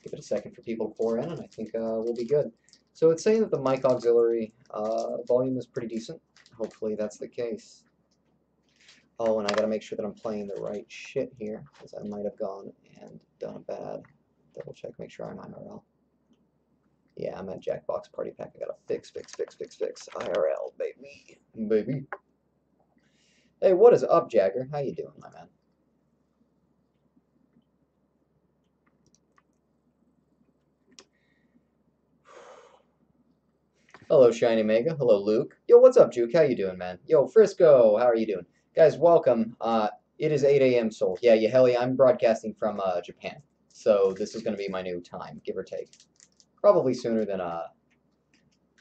Give it a second for people to pour in, and I think we'll be good. So it's saying that the mic auxiliary volume is pretty decent. Hopefully that's the case. Oh, and I gotta make sure that I'm playing the right shit here, because I might have gone and done a bad. Double check, make sure I'm IRL. Yeah, I'm at Jackbox Party Pack. I gotta fix. IRL, baby. Baby. Hey, what is up, Jagger? How you doing, my man? Hello, Shiny Mega. Hello, Luke. Yo, what's up, Juke? How you doing, man? Yo, Frisco, how are you doing? Guys, welcome. It is 8 a.m. Seoul. Yeah, Yaheli, I'm broadcasting from Japan. So this is going to be my new time, give or take. Probably sooner than,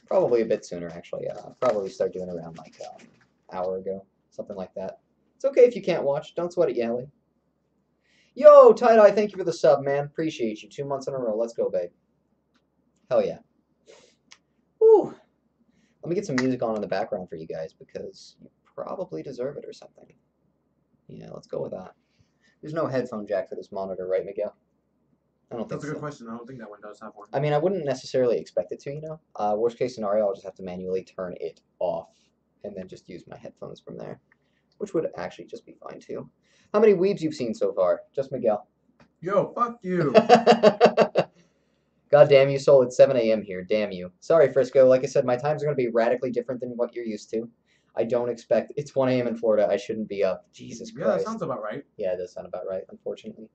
probably a bit sooner, actually. Probably start doing around, like, an hour ago. Something like that. It's okay if you can't watch. Don't sweat it, Yaheli. Yo, Tie-Dye, thank you for the sub, man. Appreciate you. 2 months in a row. Let's go, babe. Hell yeah. Whew. Let me get some music on in the background for you guys, because you probably deserve it or something. Yeah, let's go with that. There's no headphone jack for this monitor, right, Miguel? I don't think That's a good so. question. I don't think that one does have one. I mean, I wouldn't necessarily expect it to, you know. Worst case scenario, I'll just have to manually turn it off and then just use my headphones from there, which would actually just be fine, too. How many weebs you've seen so far? Just Miguel. Yo, fuck you. God damn you, Soul. It's 7 a.m. here. Damn you. Sorry, Frisco. Like I said, my times are going to be radically different than what you're used to. I don't expect... It's 1 a.m. in Florida. I shouldn't be up. Jesus Christ. Yeah, that sounds about right. Yeah, it does sound about right, unfortunately.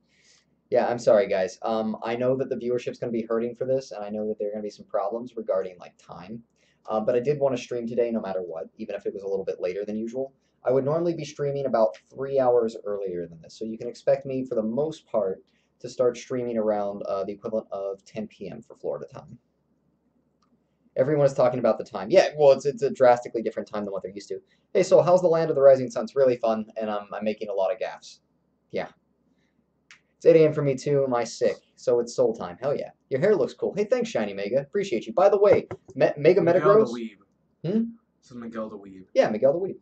Yeah, I'm sorry, guys. I know that the viewership's going to be hurting for this, and I know that there are going to be some problems regarding, like, time. But I did want to stream today no matter what, even if it was a little bit later than usual. I would normally be streaming about 3 hours earlier than this, so you can expect me, for the most part, to start streaming around the equivalent of 10 p.m. for Florida time. Everyone is talking about the time. Yeah, well, it's a drastically different time than what they're used to. Hey, so how's the Land of the Rising Sun? It's really fun, and I'm making a lot of gaffes. Yeah. It's 8 a.m. for me, too. Am I sick? So it's soul time. Hell yeah. Your hair looks cool. Hey, thanks, Shiny Mega. Appreciate you. By the way, Mega Metagross... Miguel the Weeb. This is Miguel the Weeb. Yeah, Miguel the Weeb.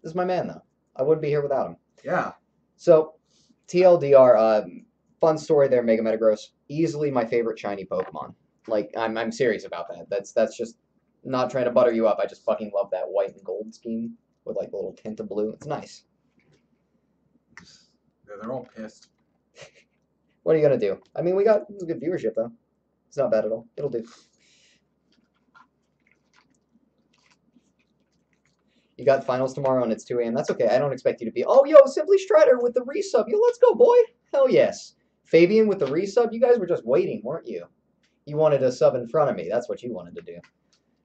This is my man, though. I wouldn't be here without him. Yeah. So, TLDR, fun story there, Mega Metagross. Easily my favorite shiny Pokemon. Like, I'm serious about that. That's just not trying to butter you up. I just fucking love that white and gold scheme with, like, a little tint of blue. It's nice. Yeah, they're all pissed. What are you going to do? I mean, we got good viewership, though. It's not bad at all. It'll do. You got finals tomorrow and it's 2 a.m. That's okay. I don't expect you to be... Oh, yo, Simply Strider with the resub. Yo, let's go, boy. Hell yes. Fabian with the resub. You guys were just waiting, weren't you? You wanted a sub in front of me. That's what you wanted to do.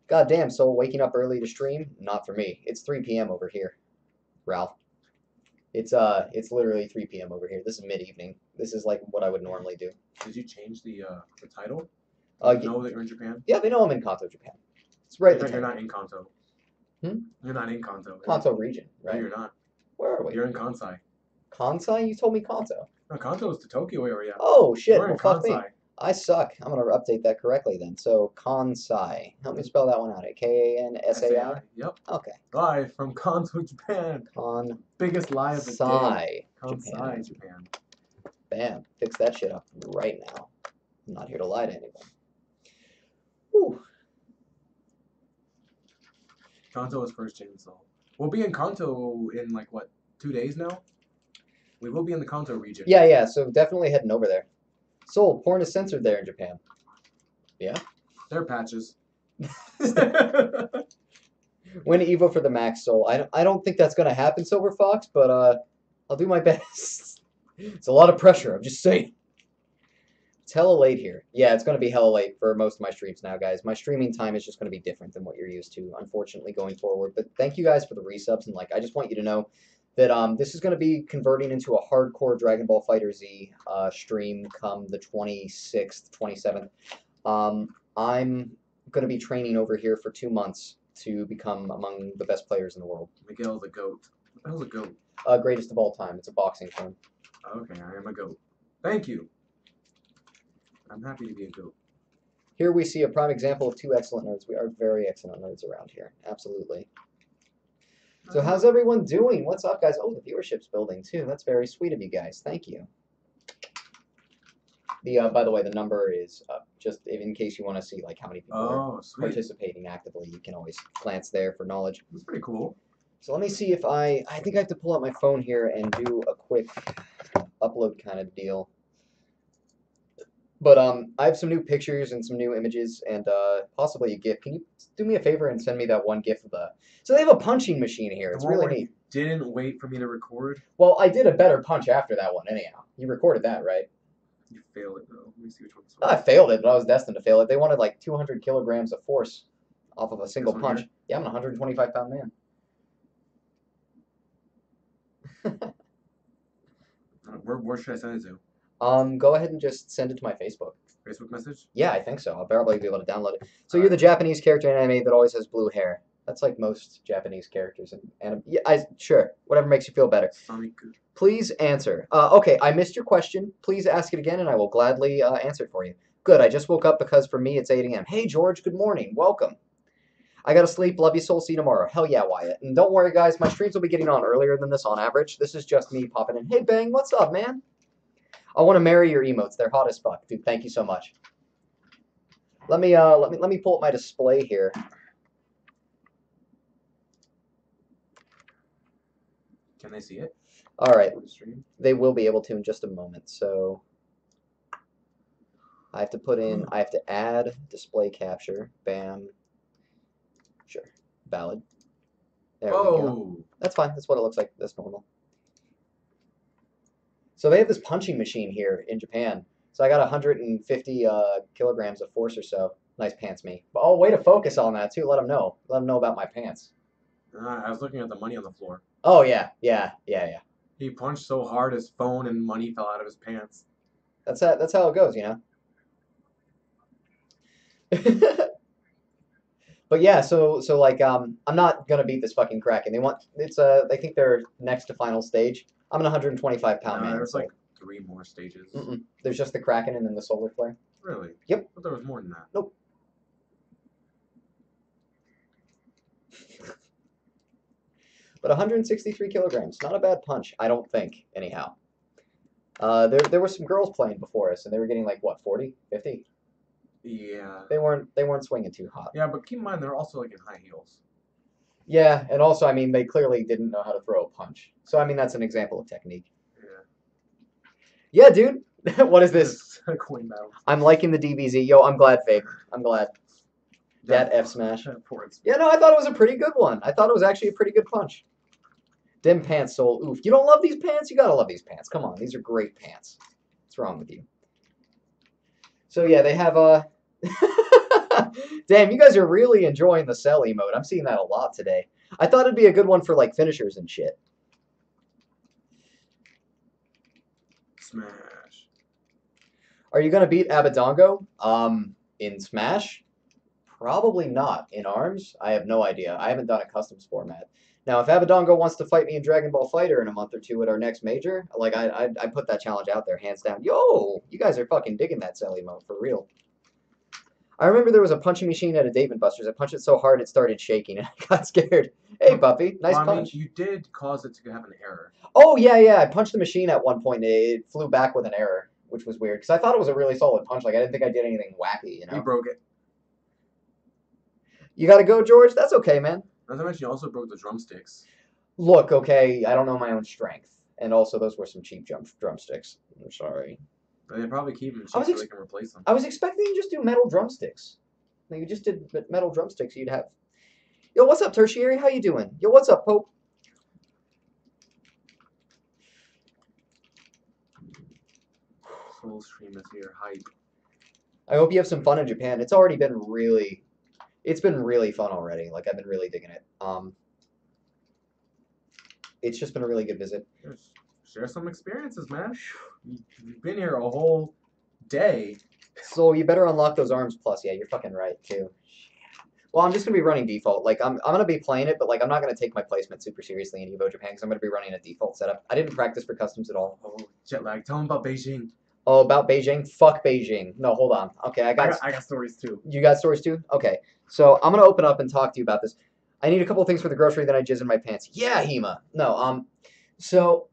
God damn, Soul, waking up early to stream? Not for me. It's 3 p.m. over here, Ralph. It's literally 3 p.m. over here. This is mid-evening. This is like what I would normally do. Did you change the title? You know that you're in Japan? Yeah, they know I'm in Kanto, Japan. It's right. You're not in Kanto. You're not in Kanto. Kanto region, right? No, you're not. Where are we? You're in Kansai. Kansai? You told me Kanto. No, Kanto is the Tokyo area. Oh shit! We're in Well, fuck me. Kansai. I suck. I'm gonna update that correctly then. So Kansai. Help me spell that one out. Kansai. Yep. Okay. Live from Kanto, Japan. Biggest lie of the day. Kansai, Japan. Bam. Fix that shit up right now. I'm not here to lie to anyone. Whew. Kanto is first chainsaw. We'll be in Kanto in like what, 2 days now? We will be in the Kanto region. Yeah. So definitely heading over there. Soul, porn is censored there in Japan. Yeah. They're patches. Win Evo for the max, Soul. I don't think that's gonna happen, Silver Fox, but I'll do my best. It's a lot of pressure. I'm just saying. It's hella late here. Yeah, it's gonna be hella late for most of my streams now, guys. My streaming time is just gonna be different than what you're used to, unfortunately, going forward. But thank you guys for the resubs, and like, I just want you to know that this is going to be converting into a hardcore Dragon Ball FighterZ stream come the 26th, 27th. I'm going to be training over here for 2 months to become among the best players in the world. Miguel the GOAT. What the hell's a GOAT? Greatest of all time. It's a boxing term. Okay, I am a GOAT. Thank you. I'm happy to be a GOAT. Here we see a prime example of 2 excellent nerds. We are very excellent nerds around here. Absolutely. So how's everyone doing? What's up, guys? Oh, the viewership's building, too. That's very sweet of you guys. Thank you. By the way, the number is just in case you want to see like how many people are Oh, sweet. participating actively. You can always glance there for knowledge. That's pretty cool. So let me see if I think I have to pull out my phone here and do a quick upload kind of deal. But I have some new pictures and some new images and possibly a GIF. Can you do me a favor and send me that one GIF of the? So they have a punching machine here. It's The one really where neat. you didn't wait for me to record. Well, I did a better punch after that one. Anyhow, you recorded that, right? You failed it though. Let me see which one this I was. failed it, but I was destined to fail it. They wanted like 200 kilograms of force off of a single one punch. here? Yeah, I'm a 125-pound man. Where should I send it to? Go ahead and just send it to my Facebook. Facebook message? Yeah, I think so. I'll probably be able to download it. So you're the Japanese character in anime that always has blue hair. That's like most Japanese characters in anime. Yeah, sure. Whatever makes you feel better. Sonic. Please answer. Okay, I missed your question. Please ask it again, and I will gladly answer it for you. Good. I just woke up because for me it's 8 a.m. Hey, George. Good morning. Welcome. I gotta sleep. Love you, soul. See you tomorrow. Hell yeah, Wyatt. And don't worry, guys. My streams will be getting on earlier than this on average. This is just me popping in. Hey, Bang. What's up, man? I want to marry your emotes. They're hot as fuck, dude. Thank you so much. Let me pull up my display here. Can they see it? All right. On the stream? They will be able to in just a moment. So I have to add display capture. Bam. Sure. Valid. There we go. That's fine. That's what it looks like. That's normal. So they have this punching machine here in Japan. So I got 150 kilograms of force or so. Nice pants, me. Oh, way to focus on that too. Let them know. Let them know about my pants. I was looking at the money on the floor. Oh yeah. He punched so hard his phone and money fell out of his pants. That's how it goes, you know. But yeah, so like I'm not gonna beat this fucking Kraken. They think they're next to final stage. I'm an 125-pound man. There's so. like 3 more stages. There's just the Kraken and then the solar flare. Really? Yep. But there was more than that. Nope. But 163 kilograms, not a bad punch, I don't think. Anyhow, there were some girls playing before us, and they were getting like what 40, 50. Yeah. They weren't swinging too hot. Yeah, but keep in mind they're also like in high heels. Yeah, and also I mean they clearly didn't know how to throw a punch. So I mean that's an example of technique. Yeah, dude. What is this? Coin battle. I'm liking the DBZ. Yo, I'm glad, Fake. I'm glad. That F smash. Yeah, no, I thought it was a pretty good one. I thought it was actually a pretty good punch. Dim pants, soul. Oof. You don't love these pants? You gotta love these pants. Come on, these are great pants. What's wrong with you? So yeah, they have Damn, you guys are really enjoying the cell emote. I'm seeing that a lot today. I thought it'd be a good one for like finishers and shit. Smash. Are you gonna beat Abadongo? In Smash? Probably not. In ARMS? I have no idea. I haven't done a customs format. Now, if Abadongo wants to fight me in Dragon Ball Fighter in a month or two at our next major, like I put that challenge out there, hands down. Yo, you guys are fucking digging that cell emote for real. I remember there was a punching machine at a Dave & Buster's. I punched it so hard it started shaking, and I got scared. Hey, Buffy, nice punch. You did cause it to have an error. Oh yeah. I punched the machine at one point, and it flew back with an error, which was weird because I thought it was a really solid punch. Like I didn't think I did anything wacky, you know. You broke it. You gotta go, George. That's okay, man. Not to mention, you also broke the drumsticks. Look, okay, I don't know my own strength, and also those were some cheap drumsticks. I'm sorry. They probably keep them cheap so they can replace them. I was expecting you just do metal drumsticks. Like you just did metal drumsticks, you'd have. Yo, what's up, Tertiary? How you doing? Yo, what's up, Pope? Full stream is here, hype. I hope you have some fun in Japan. It's already been really, it's been really fun already. Like I've been really digging it. It's just been a really good visit. Share some experiences, man. You've been here a whole day. So you better unlock those arms plus. Yeah, you're fucking right too. Well, I'm just gonna be running default. Like I'm gonna be playing it, but like I'm not gonna take my placement super seriously in Evo Japan because I'm gonna be running a default setup. I didn't practice for customs at all. Oh, jet lag. Tell them about Beijing. Oh, about Beijing? Fuck Beijing. No, hold on. Okay, I got stories too. You got stories too? Okay, so I'm gonna open up and talk to you about this. I need a couple things for the grocery, then I jizz in my pants. Yeah, Hema. No, so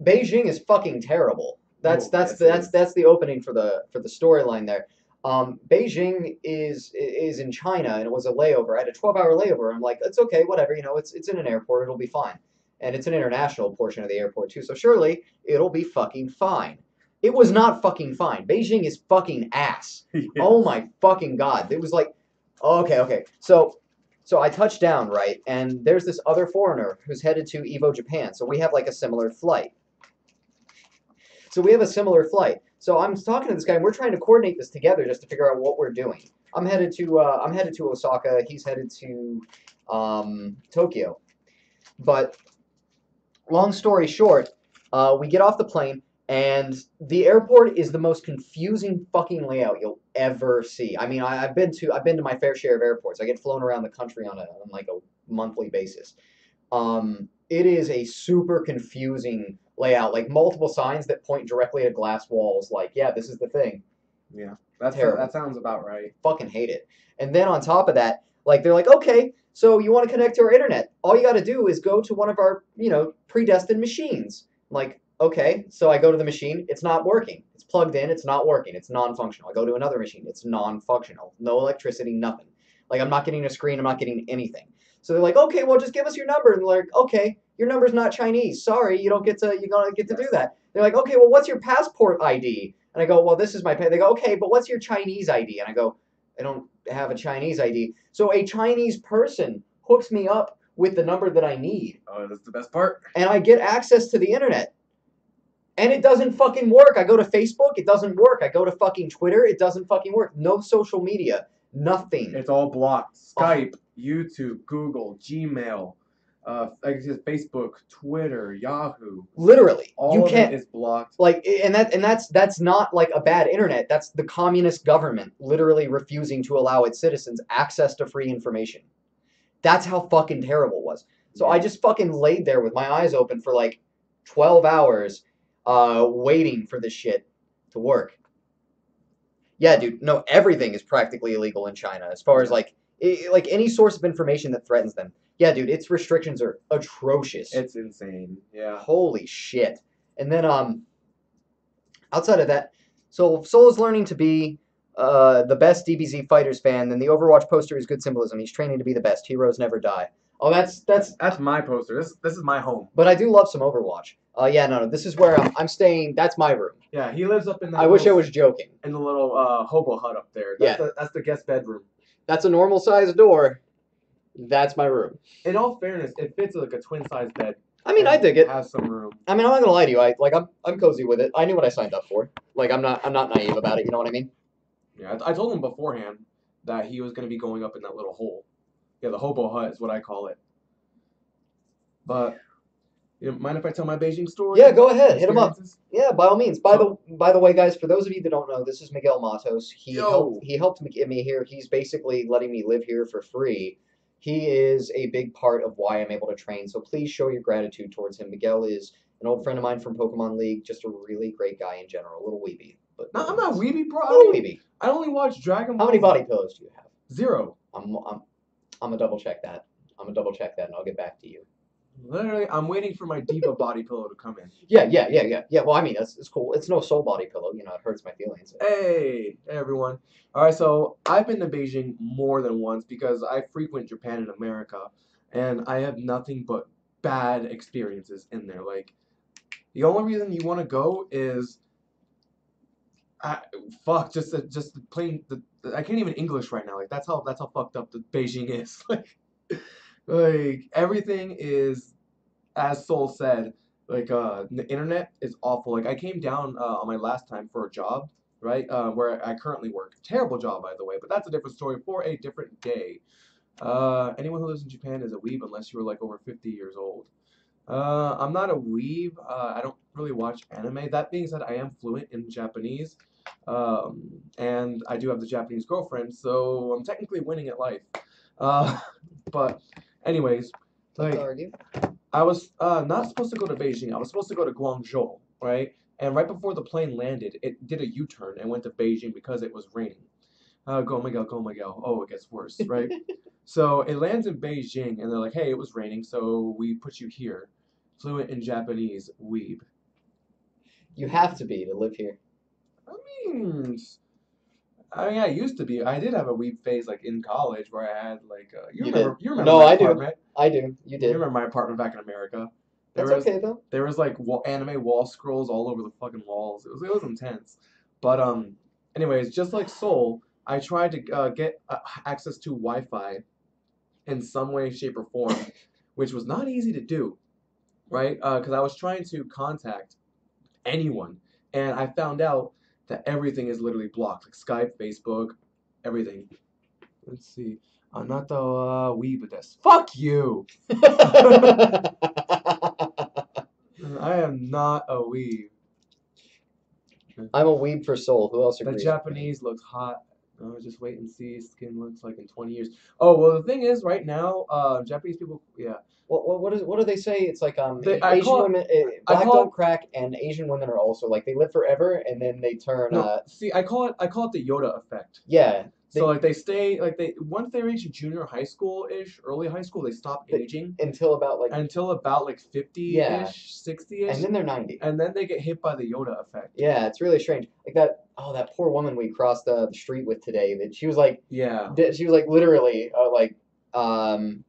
Beijing is fucking terrible. That's Oh, that's yes, it that's is. that's the opening for the storyline there. Beijing is in China, and it was a layover. I had a 12-hour layover. I'm like, it's okay, whatever. It's in an airport. It'll be fine, and it's an international portion of the airport too. So surely it'll be fucking fine. It was not fucking fine. Beijing is fucking ass. Oh Yes. my fucking god! It was like, okay. So I touched down, right, and there's this other foreigner who's headed to Evo, Japan. So we have like a similar flight. So we have a similar flight. So I'm talking to this guy, and we're trying to coordinate this together just to figure out what we're doing. I'm headed to Osaka. He's headed to Tokyo. But long story short, we get off the plane, and the airport is the most confusing fucking layout you'll ever see. I mean, I've been to my fair share of airports. I get flown around the country on like a monthly basis. It is a super confusing layout, like multiple signs that point directly at glass walls. Like, yeah, this is the thing. Yeah. Terrible. That sounds about right. Fucking hate it. And then on top of that, like they're like, okay, so you want to connect to our internet? All you got to do is go to one of our, predestined machines. I'm like, okay, so I go to the machine. It's not working. It's plugged in. It's not working. It's non-functional. I go to another machine. It's non-functional. No electricity. Nothing. Like I'm not getting a screen. I'm not getting anything. So they're like, okay, well, just give us your number. And they're like, okay, your number's not Chinese. Sorry, you don't get to do that. They're like, okay, well, what's your passport ID? And I go, well, this is my pay. They go, okay, but what's your Chinese ID? And I go, I don't have a Chinese ID. So a Chinese person hooks me up with the number that I need, Oh, that's the best part. and I get access to the internet. And it doesn't fucking work. I go to Facebook, it doesn't work. I go to fucking Twitter, it doesn't fucking work. No social media, nothing. It's all blocked. Skype, YouTube, Google, Gmail, Facebook, Twitter, Yahoo. Literally, All you of can't. it is blocked. Like, that's not like a bad internet. That's the communist government literally refusing to allow its citizens access to free information. That's how fucking terrible it was. So I just fucking laid there with my eyes open for like 12 hours, waiting for this shit to work. Yeah, dude. No, everything is practically illegal in China as far as like like any source of information that threatens them. Yeah, dude. Its restrictions are atrocious. It's insane. Yeah. Holy shit. And then outside of that, so Soul is learning to be the best DBZ Fighters fan. Then the Overwatch poster is good symbolism. He's training to be the best. Heroes never die. Oh, that's. That's my poster. This is my home. But I do love some Overwatch. Yeah, no. This is where I'm staying. That's my room. Yeah, he lives up in that. I wish I was joking. In the little hobo hut up there. That's the guest bedroom. That's a normal sized door. That's my room. In all fairness, it fits like a twin size bed. I mean, I dig it. Has some room. I mean, I'm not gonna lie to you. I'm cozy with it. I knew what I signed up for. Like, I'm not naive about it. You know what I mean? Yeah, I told him beforehand that he was gonna be going up in that little hole. Yeah, the hobo hut is what I call it. But you mind if I tell my Beijing story? Yeah, go ahead. Hit him up. Experiences? Yeah, by all means. By the way, guys, for those of you that don't know, this is Miguel Matos. He helped me get me here. He's basically letting me live here for free. He is a big part of why I'm able to train. So please show your gratitude towards him. Miguel is an old friend of mine from Pokemon League, just a really great guy in general. A little weeby, but No, I'm not weeby, bro. a little weeby. I only watch Dragon Ball. How many body pillows do you have? 0. I'm gonna double check that. I'm gonna double check that, and I'll get back to you. Literally, I'm waiting for my diva body pillow to come in. Yeah. Well, I mean, it's cool. It's no soul body pillow. It hurts my feelings. Hey, everyone. All right, so I've been to Beijing more than once because I frequent Japan and America, and I have nothing but bad experiences in there. Like, the only reason you want to go is, just the plain. I can't even English right now. Like, that's how fucked up the Beijing is. Like everything is, as Soul said, like the internet is awful. Like I came down on my last time for a job, right? Where I currently work. Terrible job, by the way, but that's a different story for a different day. Anyone who lives in Japan is a weeb unless you were like over 50 years old. I'm not a weeb. I don't really watch anime. That being said, I am fluent in Japanese. And I do have the Japanese girlfriend, so I'm technically winning at life. But anyways, like I was not supposed to go to Beijing. I was supposed to go to Guangzhou, right? And right before the plane landed, it did a U-turn and went to Beijing because it was raining. Go Miguel, go Miguel. Oh, it gets worse, right? So it lands in Beijing, and they're like, "Hey, it was raining, so we put you here." Fluent in Japanese, weeb. You have to be to live here. I mean, I used to be. I did have a weeb phase like in college where I had like You did. you remember No, my I do. apartment. I do. You You did. remember my apartment back in America. There That's was okay though. there was like anime wall scrolls all over the fucking walls. It was intense. But anyways, just like Seoul, I tried to get access to Wi-Fi in some way, shape, or form, which was not easy to do, right? Because I was trying to contact anyone, and I found out that everything is literally blocked, like Skype, Facebook, everything. Let's see. I'm not the weeb this. Fuck you. I am not a weeb. I'm a weeb for soul. Who else The agrees with me? Japanese looks hot. Oh, just wait and see. Skin looks like in 20 years. Oh well, the thing is, right now, Japanese people, yeah, What do they say? It's like I Asian call it women, I black call it don't crack, and Asian women are also like they live forever, and then they turn no. See, I call it the Yoda effect. yeah, So like they stay like they once they reach junior high school ish, early high school, they stop they aging until about like until about like yeah, 50-ish, 60-ish, and then they're 90. and then they get hit by the Yoda effect. Yeah, it's really strange. Like that poor woman we crossed the street with today. That Yeah. she was like literally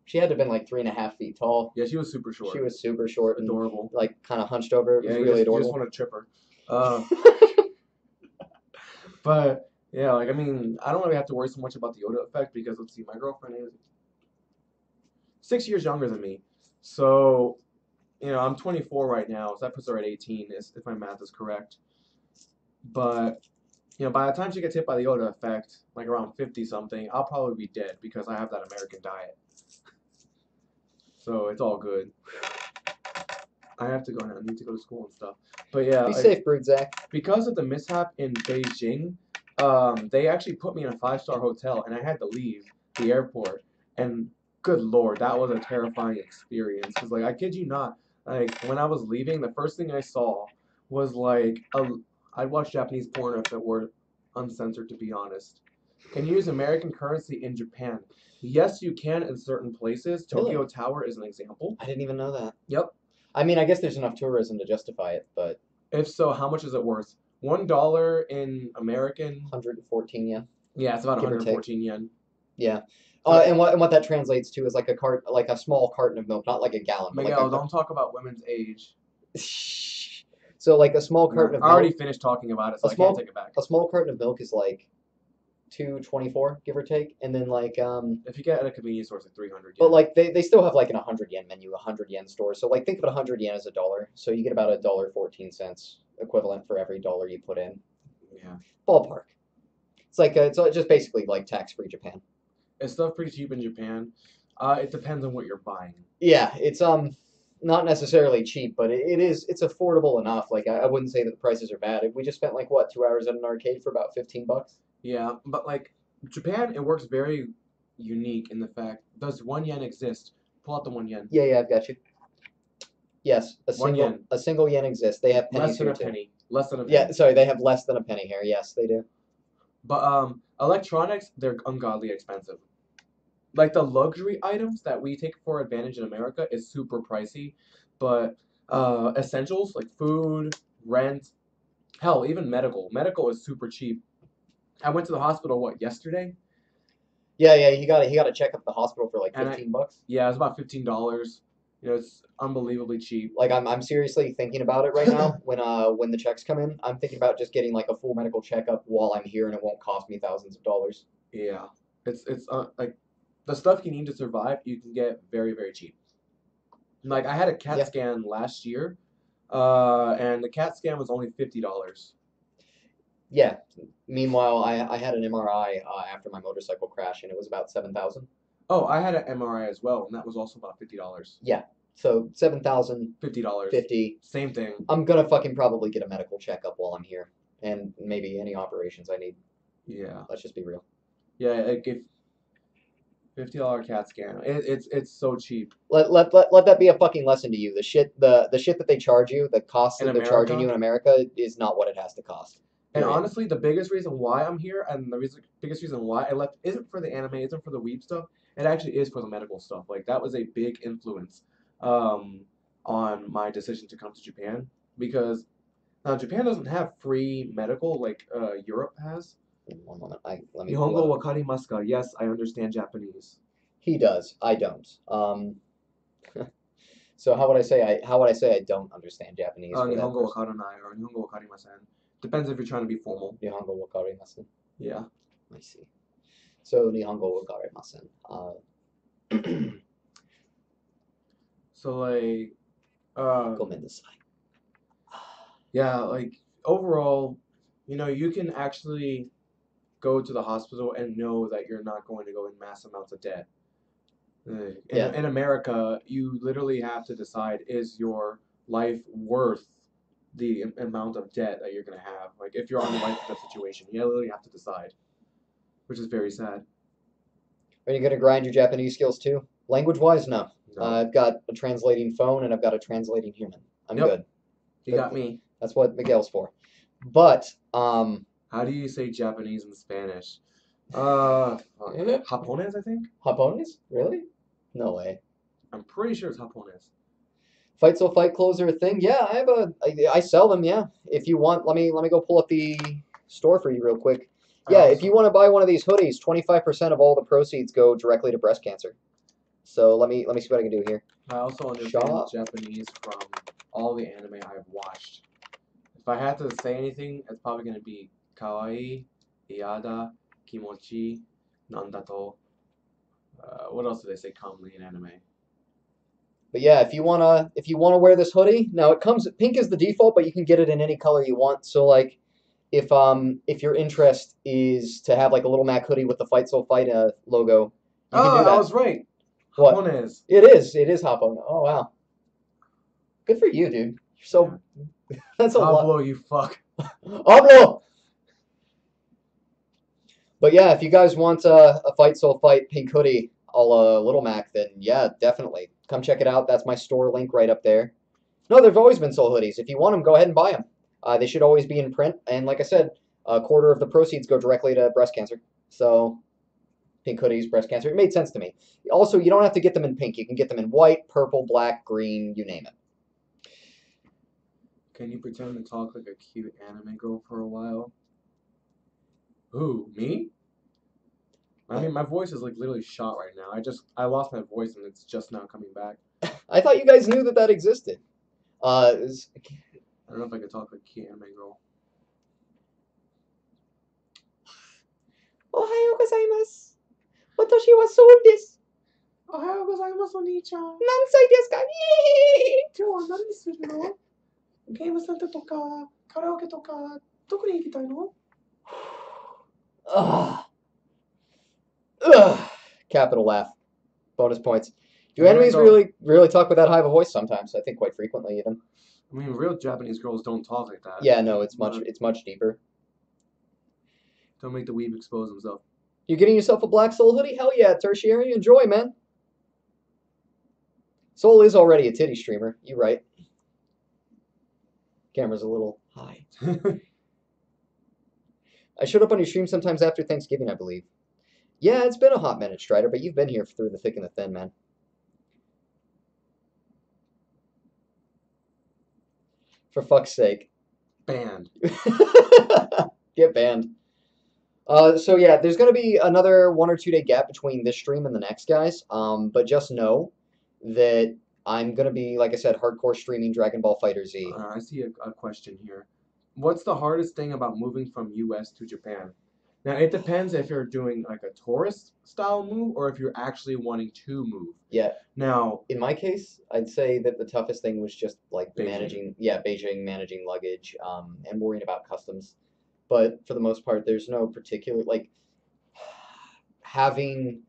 she had to have been like 3.5 feet tall. Yeah, she was super She short. was super short and Adorable. like kind of hunched over. It Yeah, was really you just adorable. want to trip her. Uh, but yeah, like I mean, I don't really have to worry so much about the Yoda effect because let's see, my girlfriend is 6 years younger than me. So, I'm 24 right now, so that puts her at 18, if my math is correct. But, by the time she gets hit by the Yoda effect, like around 50 something, I'll probably be dead because I have that American diet. So it's all good. I have to go now. I need to go to school and stuff. But yeah, Be safe, Brood Zach. because of the mishap in Beijing, they actually put me in a five-star hotel, and I had to leave the airport. And good Lord, that was a terrifying experience. Cause like I kid you not, like when I was leaving, the first thing I saw was like I'd watch Japanese porn if it were uncensored, to be honest. Can you use American currency in Japan? Yes, you can in certain places. Really? Tokyo Tower is an example. I didn't even know that. Yep. I mean, I guess there's enough tourism to justify it, but If so, how much is it worth? $1 in American. 114 yen, Yeah, it's about give or take. 114 yen. Yeah. So, And what that translates to is like a small carton of milk, not like a gallon, but Miguel, don't talk about women's age. so like a small No, carton of I already milk. finished talking about it, A so I can't small take it back. a small carton of milk is like 224, give or take, and then If you get at a convenience store, it's like 300 but yen. like they still have like an 100 yen menu, 100 yen store. So like think of 100 yen as a dollar. So you get about $1.14 equivalent for every dollar you put in. Yeah. Ballpark. It's like it's just basically like tax-free Japan. It's stuff pretty cheap in Japan. It depends on what you're buying. Yeah, it's not necessarily cheap, but it's affordable enough. Like I wouldn't say that the prices are bad. We just spent like what 2 hours at an arcade for about $15. Yeah, but like Japan, it works very unique in the fact, does 1 yen exist? Pull out the 1 yen. Yeah, I've got you. Yes, 1 yen. a single yen exists. They have pennies Less than here a too. penny. Less than a penny. Yeah, sorry, they have less than a penny here. Yes, they do. But electronics, they're ungodly expensive. Like the luxury items that we take for advantage in America is super pricey, but essentials like food, rent, hell, even medical is super cheap. I went to the hospital yesterday, Yeah, he got to check up the hospital for like and 15 bucks. yeah, it was about $15. It's unbelievably cheap. Like I'm seriously thinking about it right now. When the checks come in, I'm thinking about just getting like a full medical checkup while I'm here, and it won't cost me thousands of dollars. Yeah, it's like the stuff you need to survive, you can get very, very cheap. Like I had a CAT Yeah. scan last year, and the CAT scan was only $50. Yeah. Meanwhile, I had an MRI after my motorcycle crash, and it was about 7,000. Oh, I had an MRI as well, and that was also about $50. Yeah. So 7,000, $50. 50. Same thing. I'm gonna fucking probably get a medical checkup while I'm here, and maybe any operations I need. Yeah. Let's just be real. Yeah, like if $50 CAT scan, it's so cheap. Let that be a fucking lesson to you. The shit that they charge you, the cost In that they're charging America? you in America is not what it has to cost. And Period. honestly, the biggest reason why I'm here and biggest reason why I left isn't for the anime, isn't for the weeb stuff. It actually is for the medical stuff. Like that was a big influence um, on my decision to come to Japan because Now, Japan doesn't have free medical like Europe has. One moment. Let me pull Nihongo it up. wakarimasu ka? Yes, I understand Japanese. He does. I don't. So how would I say I don't understand Japanese for that Nihongo person? wakaranai or Nihongo wakarimasen. Depends if you're trying to be formal. Nihongo wakarimasu. Yeah. I see. So Nihongo wakarimasen. So like, uh, Gomendasai. yeah, like overall, you can actually go to the hospital and know that you're not going to go in mass amounts of debt. Yeah. In America, you literally have to decide, is your life worth the amount of debt that you're going to have? Like, if you're on a life or death situation, you literally have to decide, which is very sad. Are you gonna grind your Japanese skills too? Language wise, no. No. I've got a translating phone and I've got a translating human. I'm Yep, good. you That, got me. that's what Miguel's for. But How do you say Japanese in Spanish? Japones, I think. Japones? Really? No way. I'm pretty sure it's Japones. Fight so fight clothes are a thing. Yeah, I sell them. Yeah, if you want, let me go pull up the store for you real quick. I Yeah, if you also want to buy one of these hoodies, 25% of all the proceeds go directly to breast cancer. So let me see what I can do here. I also understand Shop. Japanese from all the anime I've watched. If I had to say anything, it's probably gonna be kawaii, iyada, kimochi, nandato. What else do they say commonly in anime? But yeah, if you wanna wear this hoodie, now it comes pink is the default, but you can get it in any color you want. So like if your interest is to have like a little Mac hoodie with the Fight So Fight logo, you can Oh, do I that. was right. What? Japones. It is Hoppo. Oh wow. Good for you, dude. You're Yeah. so that's a lot. Pablo, you fuck. Hablo! But yeah, if you guys want a Fight Soul Fight pink hoodie a la Little Mac, then yeah, definitely. Come check it out. That's my store link right up there. No, there've always been Soul hoodies. If you want them, go ahead and buy them. They should always be in print. And like I said, a quarter of the proceeds go directly to breast cancer. So, pink hoodies, breast cancer. It made sense to me. Also, you don't have to get them in pink. You can get them in white, purple, black, green, you name it. Can you pretend to talk like a cute anime girl for a while? Who, me? I mean, my voice is like literally shot right now. I lost my voice and it's just now coming back. I thought you guys knew that that existed. I don't know if I could talk like a cute anime girl. おはようございます。私はそうです。おはようございます、お兄ちゃん。何歳ですか？今日は何するの？ゲームセンターとかカラオケとかどこに行きたいの？ Ugh. Ugh. Capital laugh. Bonus points. Do There we enemies go. really talk with that high of a voice sometimes? I think quite frequently even. I mean, real Japanese girls don't talk like that. Yeah, no, it's much deeper. Don't make the weeb expose himself. You getting yourself a Black Soul hoodie? Hell yeah, tertiary. Enjoy, man. Soul is already a titty streamer. You right. Camera's a little high. I showed up on your stream sometimes after Thanksgiving, I believe. Yeah, it's been a hot minute, Strider, but you've been here through the thick and the thin, man. For fuck's sake. Banned. Get banned. So yeah, there's gonna be another 1 or 2 day gap between this stream and the next, guys. But just know that I'm gonna be, like I said, hardcore streaming Dragon Ball Fighter Z. I see a question here. What's the hardest thing about moving from US to Japan? Now, it depends if you're doing like a tourist style move or if you're actually wanting to move. Yeah. Now, In my case, I'd say that the toughest thing was just like Beijing. Beijing, managing luggage, and worrying about customs. But for the most part, there's no particular like having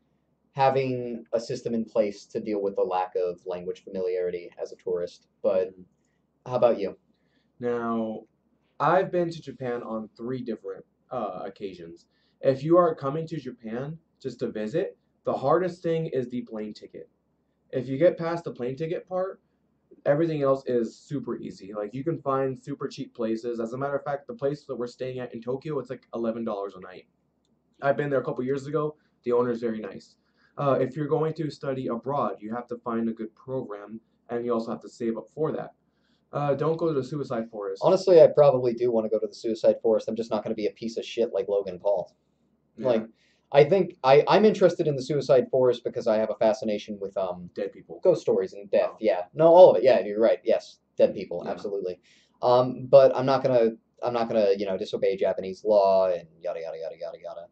having a system in place to deal with the lack of language familiarity as a tourist. But how about you? Now, I've been to Japan on 3 different occasions. If you are coming to Japan just to visit, the hardest thing is the plane ticket. If you get past the plane ticket part, everything else is super easy. Like you can find super cheap places. As a matter of fact, the place that we're staying at in Tokyo, it's like $11 a night. I've been there a couple years ago. The owner is very nice. If you're going to study abroad, you have to find a good program, and you also have to save up for that. Don't go to the suicide forest. Honestly, I probably do want to go to the Suicide Forest. I'm just not going to be a piece of shit like Logan Paul. Yeah, Like, I think I'm interested in the Suicide Forest because I have a fascination with dead people. ghost stories and death. Oh, Yeah, no, all of it. Yeah, you're right. Yes, dead people, yeah. absolutely. But I'm not gonna disobey Japanese law and yada yada yada yada yada.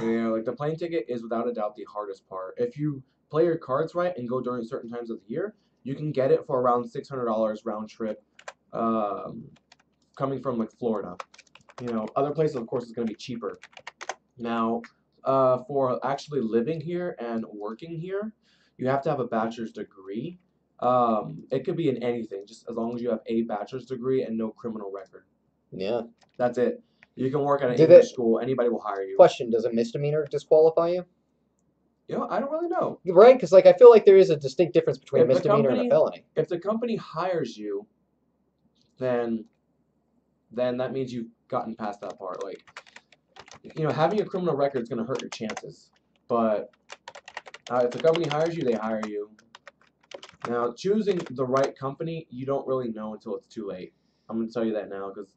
Yeah, like the plane ticket is without a doubt the hardest part. If you play your cards right and go during certain times of the year, you can get it for around $600 round trip, um, coming from like Florida. Other places, of course, is going to be cheaper. Now, for actually living here and working here, you have to have a bachelor's degree. It could be in anything, just as long as you have a bachelor's degree and no criminal record. Yeah. That's it. You can work at an Do they? English school, anybody will hire you. Question: Does a misdemeanor disqualify you? I don't really know. Right? Because I feel like there is a distinct difference between a If the misdemeanor and a company felony. if the company hires you, then that means you've gotten past that part. Like, having a criminal record is going to hurt your chances. But if the company hires you, they hire you. Now, choosing the right company, you don't really know until it's too late. I'm going to tell you that now because,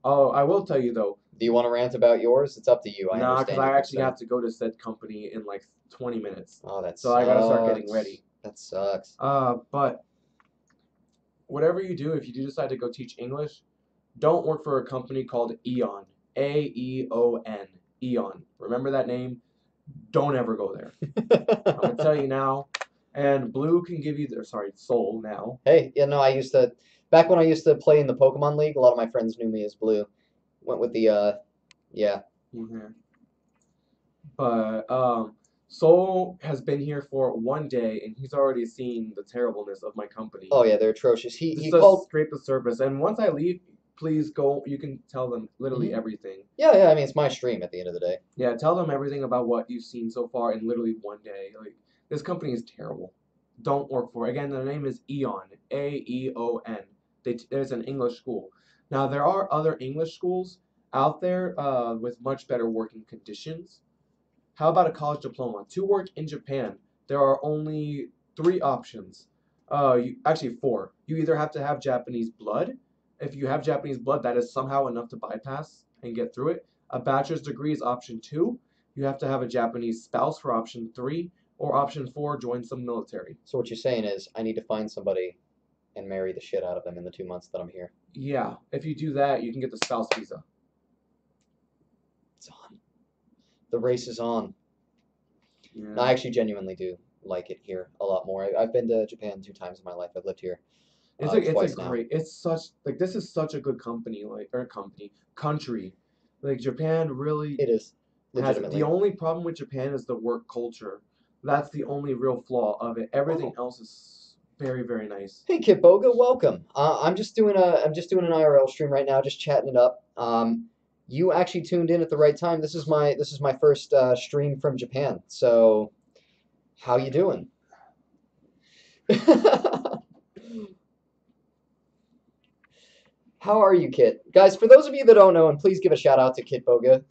oh, I will tell you though. Do you want to rant about yours? It's up to you. I Nah, because understand I your actually concern. have to go to said company in like 20 minutes. Oh, that So I got to start getting sucks. ready. That sucks. But whatever you do, if you do decide to go teach English, don't work for a company called Eon. Aeon. Eon. Remember that name? Don't ever go there. I'm gonna tell you now. And Blue can give you sorry, Soul now. Hey, I used to back when I used to play in the Pokemon League. A lot of my friends knew me as Blue. Went with the yeah. Mhm. But Soul has been here for one day and he's already seen the terribleness of my company. Oh yeah, they're atrocious. He Just he to called. scrape the surface. And once I leave, please go. You can tell them literally Mhm. everything. Yeah, yeah. I mean, it's my stream at the end of the day. Yeah, tell them everything about what you've seen so far in literally one day. Like, this company is terrible. Don't work for it. Again, the name is Eon. Aeon. There's an English school. Now, there are other English schools out there with much better working conditions. How about a college diploma? To work in Japan, there are only three options. Actually, four. You either have to have Japanese blood. If you have Japanese blood, that is somehow enough to bypass and get through it. A bachelor's degree is option two. You have to have a Japanese spouse for option three. Or option four, join some military. So what you're saying is, I need to find somebody and marry the shit out of them in the 2 months that I'm here. Yeah, if you do that, you can get the spouse visa. It's on. The race is on. No, I Yeah. actually genuinely do like it here a lot more. I've been to Japan 2 times in my life. I've lived here It's a twice now. great, it's such, like, this is such a good country. Like, Japan really It is, has, the legitimately. only problem with Japan is the work culture. That's the only real flaw of it. Everything Oh, else is very, very nice. hey Kit Boga, welcome. I'm just doing an IRL stream right now, just chatting it up. You actually tuned in at the right time. This is my first stream from Japan. So, how you doing? How are you, Kit? Guys, for those of you that don't know, and please give a shout out to Kit Boga.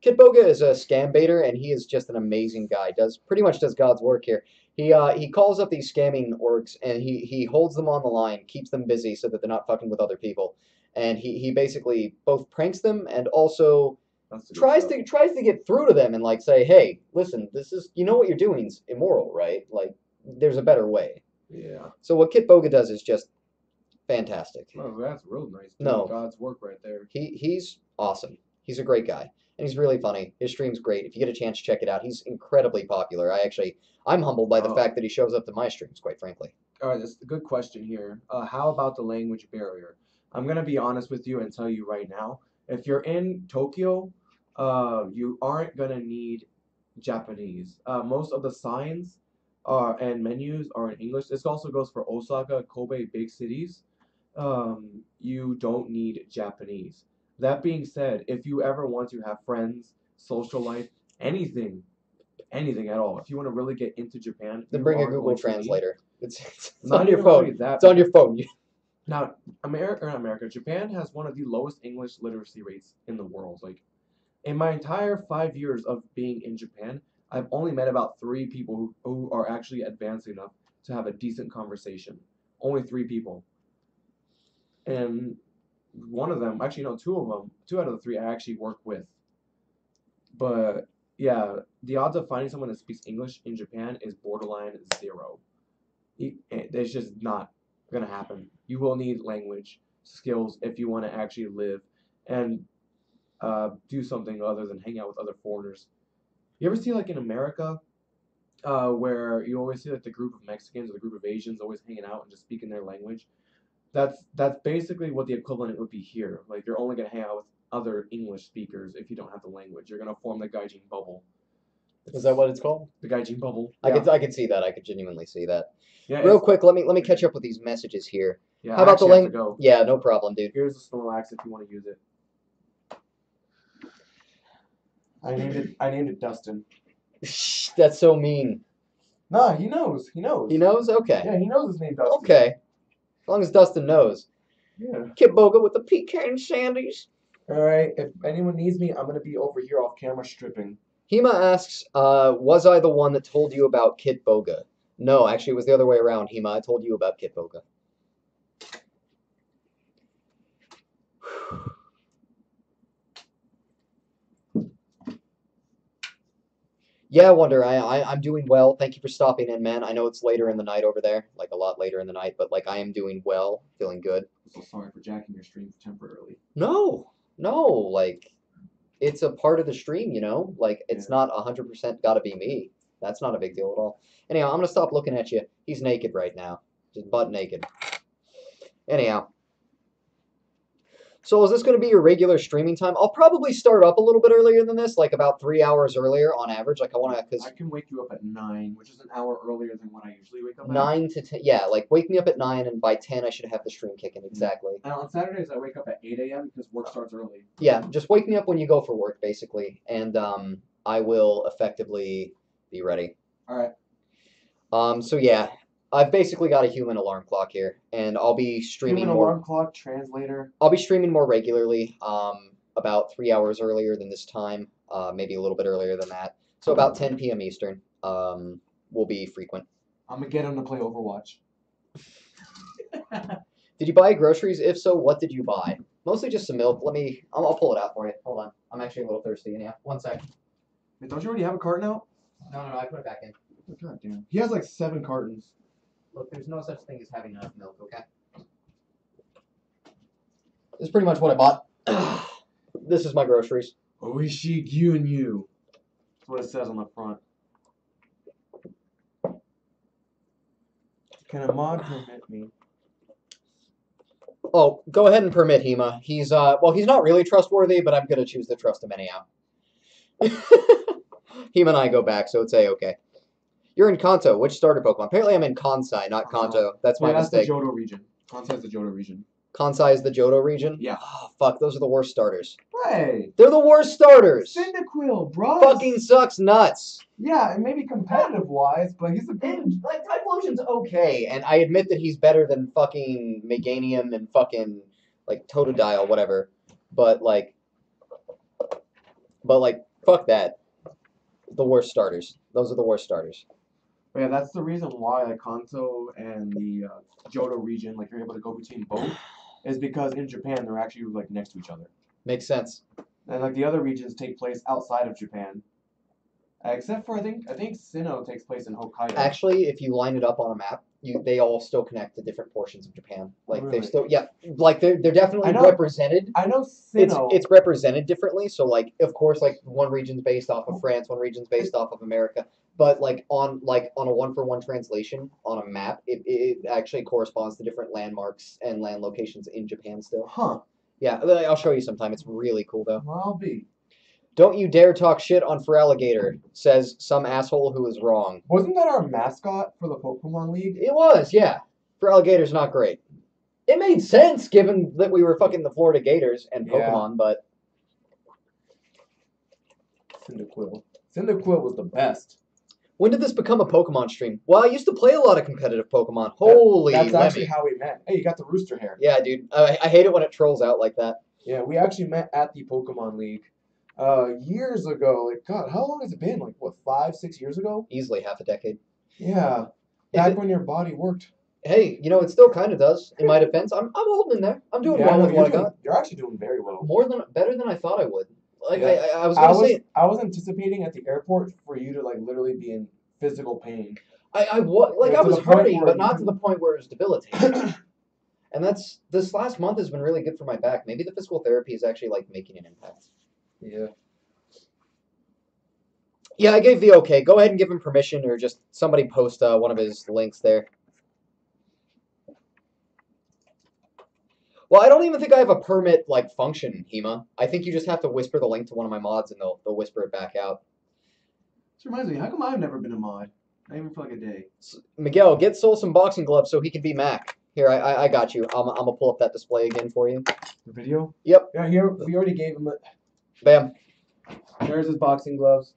Kit Boga is a scam baiter, and he is just an amazing guy. Does pretty much does God's work here. He calls up these scamming orgs, and he holds them on the line, keeps them busy so that they're not fucking with other people, and he basically both pranks them and also That's the good tries stuff. to tries to get through to them and like say, hey, listen, this is what you're doing is immoral, right? Like there's a better way. Yeah. So what Kit Boga does is just fantastic. Oh, that's real nice. Doing No, God's work right there. he's awesome. He's a great guy, and he's really funny. His stream's great. If you get a chance, check it out. He's incredibly popular. I'm humbled by the Oh, fact that he shows up to my streams. Quite frankly. all right, that's a good question here. How about the language barrier? I'm gonna be honest with you and tell you right now. If you're in Tokyo, you aren't gonna need Japanese. Most of the signs and menus are in English. This also goes for Osaka, Kobe, big cities. You don't need Japanese. That being said, if you ever want to have friends, social life, anything, anything at all, if you want to really get into Japan, Then you bring a are Google going to need Translator. It's on not your even really phone. that, It's on because your phone. now Japan has one of the lowest English literacy rates in the world. Like, in my entire 5 years of being in Japan, I've only met about three people who are actually advanced enough to have a decent conversation. only 3 people, and one of them, actually no, two of them, 2 out of the 3 I actually work with. But yeah, the odds of finding someone that speaks English in Japan is borderline 0. It's just not gonna happen. You will need language skills if you want to actually live and do something other than hang out with other foreigners. You ever see like in America, where you always see like the group of Mexicans or the group of Asians always hanging out and just speaking their language? That's basically what the equivalent would be here. Like you're only gonna hang out with other English speakers if you don't have the language. You're gonna form the gaijin bubble. Is that what it's called? The gaijin bubble. I could see that. I could genuinely see that. Yeah. Real quick, let me catch up with these messages here. Yeah. How about the link? link? Yeah, no problem, dude. Here's the Snorlax if you want to use it. I named it Dustin. That's so mean. Nah, he knows. He knows. He knows? Okay. Yeah, he knows his name Dustin. Okay. As long as Dustin knows. Yeah. Kid Boga with the pecan sandies. Alright, if anyone needs me, I'm gonna be over here off camera stripping. Hema asks, was I the one that told you about Kid Boga? No, actually it was the other way around, Hema. I told you about Kid Boga. Yeah, Wonder, I'm doing well. Thank you for stopping in, man. I know it's later in the night over there, like a lot later in the night, but like I am doing well, feeling good. I'm so sorry for jacking your stream temporarily. No, like it's a part of the stream, you know? Like it's not 100% gotta be me. That's not a big deal at all. Anyhow, I'm gonna stop looking at you. He's naked right now. Just butt naked. Anyhow. So is this going to be your regular streaming time? I'll probably start up a little bit earlier than this, like about 3 hours earlier on average. Like I want to, because I can wake you up at 9, which is an hour earlier than when I usually wake up at. 9 to 10, yeah, like wake me up at 9, and by 10 I should have the stream kicking, exactly. And on Saturdays I wake up at 8 a.m. because work starts early. Yeah, just wake me up when you go for work, basically, and I will effectively be ready. Alright. So yeah, I've basically got a human alarm clock here, and I'll be streaming Human more. alarm clock, translator. I'll be streaming more regularly, about 3 hours earlier than this time, maybe a little bit earlier than that. So about 10 p.m. Eastern will be frequent. I'm gonna get him to play Overwatch. Did you buy groceries? If so, what did you buy? Mostly just some milk. I'll pull it out for you. Hold on. I'm actually a little thirsty. Yeah, 1 sec. Wait, don't you already have a carton out? No, I put it back in. God damn. He has like 7 cartons. Look, there's no such thing as having enough milk, okay? This is pretty much what I bought. This is my groceries. Oishi Gyunyu. That's what it says on the front. Can a mod permit me? Oh, go ahead and permit Hema. He's not really trustworthy, but I'm gonna choose to trust him anyhow. Hema and I go back, so it's A-okay. You're in Kanto. Which starter Pokemon? Apparently I'm in Kansai, not Kanto. That's my mistake. That's the Johto region. Kansai is the Johto region. Kansai is the Johto region? Yeah. Oh, fuck, those are the worst starters. Hey! They're the worst starters! Cyndaquil, bro! Fucking sucks nuts! Yeah, and maybe competitive-wise, but he's a good... And, like, Typhlosion's okay, and I admit that he's better than fucking Meganium and fucking, like, Totodile, whatever. But, like, fuck that. The worst starters. Those are the worst starters. But yeah, that's the reason why like Kanto and the Johto region, like you're able to go between both, is because in Japan they're actually like next to each other. Makes sense. And like the other regions take place outside of Japan, except for I think Sinnoh takes place in Hokkaido. Actually, if you line it up on a map, they all still connect to different portions of Japan. Like Really? they're still, yeah, like they're definitely represented. I know Sinnoh. It's represented differently. So like, of course, like one region's based off of France, one region's based off of America. But like on a 1-for-1 translation on a map, it actually corresponds to different landmarks and land locations in Japan still. Huh. Yeah, I'll show you sometime. It's really cool though. Well, I'll be. Don't you dare talk shit on Feraligatr, says some asshole who is wrong. Wasn't that our mascot for the Pokemon League? It was, yeah. Feraligatr's not great. It made sense given that we were fucking the Florida Gators and Pokemon, but... Cyndaquil. Cyndaquil was the best. When did this become a Pokemon stream? Well, I used to play a lot of competitive Pokemon. Holy That's Lemmy. actually how we met. Hey, you got the rooster hair. Yeah, dude. I hate it when it trolls out like that. Yeah, we actually met at the Pokemon League years ago. Like, God, how long has it been? Like, what, 5, 6 years ago? Easily half a decade. Yeah. Back when your body worked. Hey, it still kind of does. In my defense, I'm holding in there. I'm doing Yeah, I well know with what I got. you're actually doing very well. Better than I thought I would. Like Yeah. I was gonna say, I was anticipating at the airport for you to like literally be in physical pain. I Like to was the point hurting, where but not to you the point where it was debilitating. And that's this last month has been really good for my back. Maybe the physical therapy is actually like making an impact. Yeah. Yeah, I gave the okay. Go ahead and give him permission, or just somebody post one of his links there. Well, I don't even think I have a permit like function, Hema. I think you just have to whisper the link to one of my mods, and they'll whisper it back out. This reminds me, how come I've never been a mod? Not even for like a day. Miguel, get Soul some boxing gloves so he can be Mac. Here, I got you. I'm gonna pull up that display again for you. The video? Yep. Yeah, here we already gave him it. Bam. There's his boxing gloves.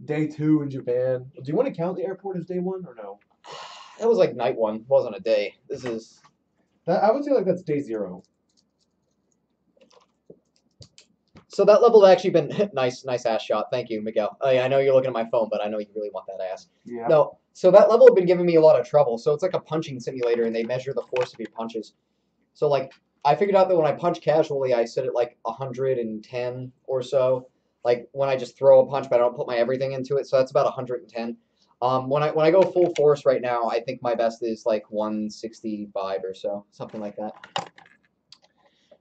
Day 2 in Japan. Do you want to count the airport as day 1 or no? That was like night one. Wasn't a day. This is. That I would say like that's day 0. So that level had actually been nice ass shot. Thank you, Miguel. Oh, yeah, I know you're looking at my phone, but I know you really want that ass. Yeah. No, so that level had been giving me a lot of trouble. So it's like a punching simulator, and they measure the force of your punches. So like I figured out that when I punch casually, I sit at like 110 or so. Like when I just throw a punch, but I don't put my everything into it, so that's about 110. When I go full force right now, I think my best is like 165 or so, something like that.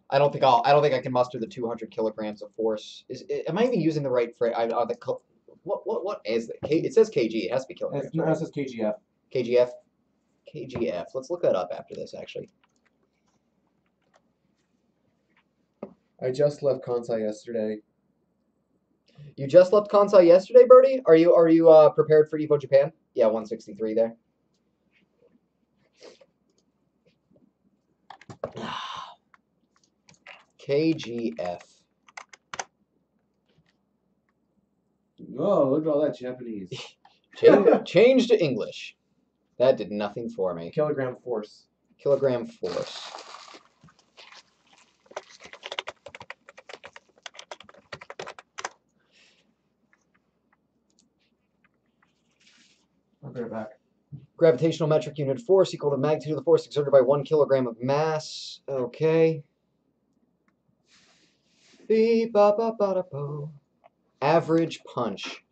I don't think I can muster the 200 kilograms of force. Am I even using the right phrase? What is it? It says kg. It has to be kilograms. No, Right? it says KGF. KGF. KGF. Let's look that up after this. Actually, I just left Kansai yesterday. you just left Kansai yesterday, Birdie. Are you prepared for Evo Japan? Yeah, 163 there. KGF. Oh, look at all that Japanese. Change to English. That did nothing for me. Kilogram force. Kilogram force. I'll be right back. Gravitational metric unit force equal to magnitude of the force exerted by 1 kilogram of mass. Okay. Average punch.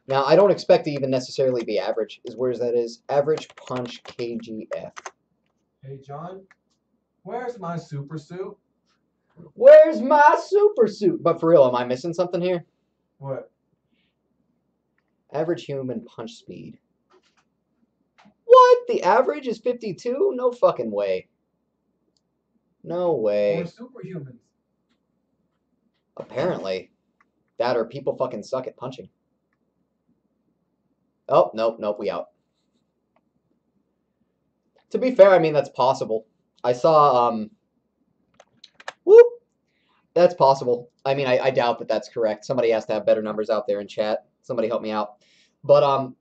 Now, I don't expect to even necessarily be average, is where that is. Average punch KGF. Hey, John, where's my super suit? Where's my super suit? But for real, am I missing something here? What? Average human punch speed. What? The average is 52? No fucking way. No way. We're superhumans. Apparently. That or people fucking suck at punching. Oh, nope, we out. To be fair, I mean, that's possible. I saw, whoop, that's possible. I mean, I doubt that that's correct. Somebody has to have better numbers out there in chat. Somebody help me out. But,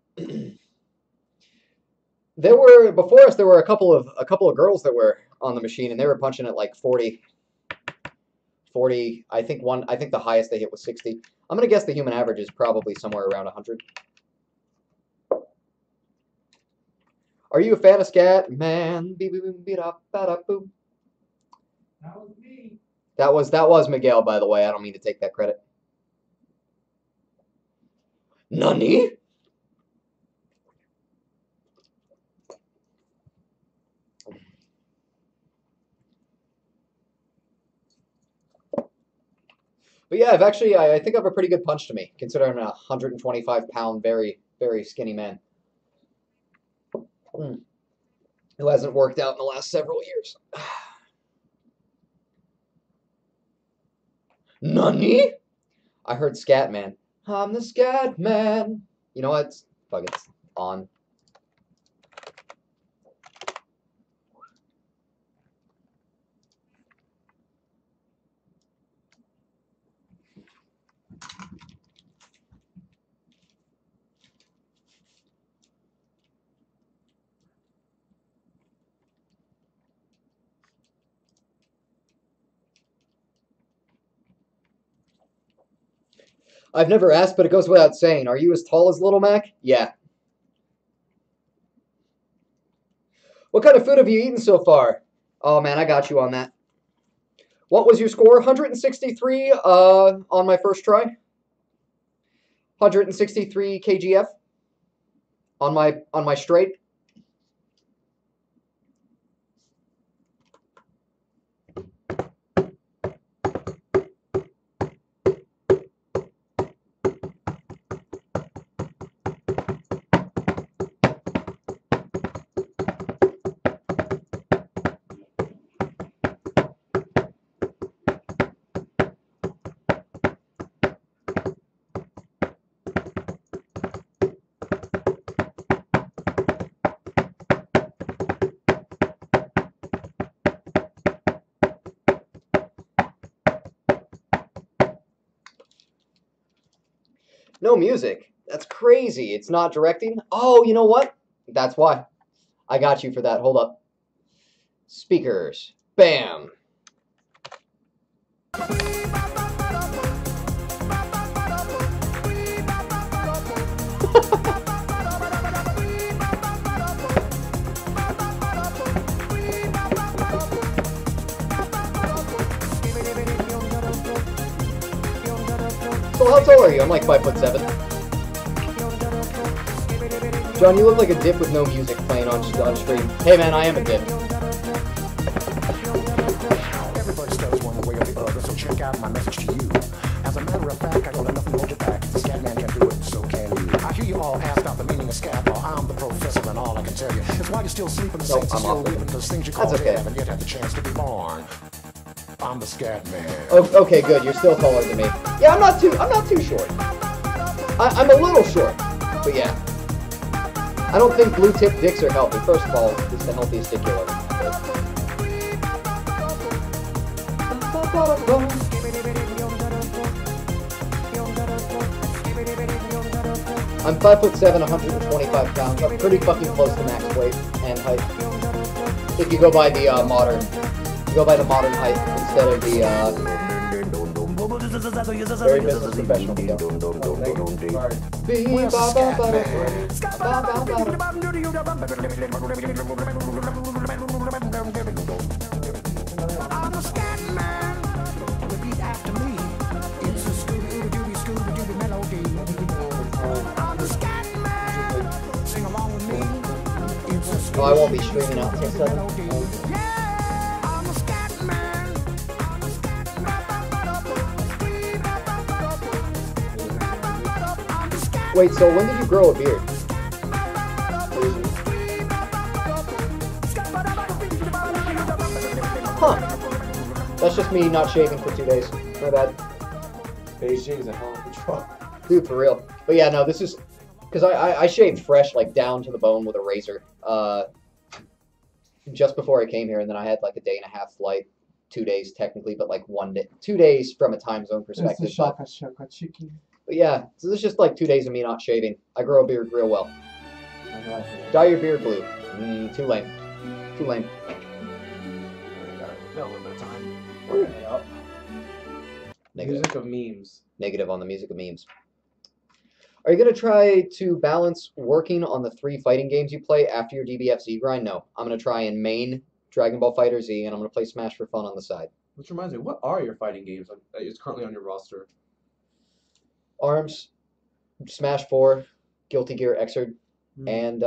before us, there were a couple of girls that were on the machine, and they were punching at like 40. I think the highest they hit was 60. I'm going to guess the human average is probably somewhere around 100. Are you a fan of scat? Man, That was me. That was Miguel, by the way. I don't mean to take that credit. Nani? But yeah, I think I have a pretty good punch to me, considering I'm a 125-pound, very, very skinny man. Who hasn't worked out in the last several years. Nani? I heard scat man. I'm the scat man. You know what? Fuck it. It's on. I've never asked, but it goes without saying. Are you as tall as Little Mac? Yeah. What kind of food have you eaten so far? Oh man, I got you on that. What was your score? 163 on my first try. 163 KGF on my straight. No music. That's crazy. It's not directing. Oh, you know what? That's why. I got you for that. Hold up. Speakers. Bam. So how tall are you? I'm like 5'7". John, you look like a dip with no music playing on stream. Hey man, I am a dip. Everybody stutters one way or the other, so check out my message to you. As a matter of fact, I got enough to hold you back. The scat man can do it, so can you. I hear you all ask out the meaning of scat, well, I'm the professor, and all I can tell you is why you're still sleeping, the Nope, saints are I'm still off. weeping, because things you call That's okay. dead haven't yet had the chance to be born. I'm the scat man. Oh, okay, good. You're still taller than me. Yeah, I'm not too short. I'm a little short, but yeah. I don't think blue tip dicks are healthy. First of all, it's the healthiest dick you'll ever have. I'm 5'7", 125 pounds. I'm pretty fucking close to max weight and height. If you go by the modern height instead of the very business professional. We're scat I'm the scat man. Repeat after me. It's a Scooby-Dooby melody. I'm the scat man. Sing along with me. It's a Oh, I won't be streaming out till 7. Yeah, I'm the scat man. I'm the scat man. I'm the scat Wait, so when did you grow a beard? Huh. That's just me not shaving for 2 days. My bad. Beijing's a hell of a truck. Dude, for real. But yeah, no, this is... Because I shaved fresh, like, down to the bone with a razor. Just before I came here, and then I had, like, a day and a half flight. 2 days, technically, but, like, 1 day... 2 days from a time zone perspective. But yeah, so this is just, like, 2 days of me not shaving. I grow a beard real well. Dye your beard blue. Too lame. Too lame. Got a little bit of time. Yep. Negative. Music of memes. Negative on the music of memes. Are you going to try to balance working on the 3 fighting games you play after your DBFZ grind? No. I'm going to try and main Dragon Ball FighterZ, and I'm going to play Smash for fun on the side. Which reminds me, what are your fighting games that is currently on your roster? ARMS, Smash 4, Guilty Gear Xrd, and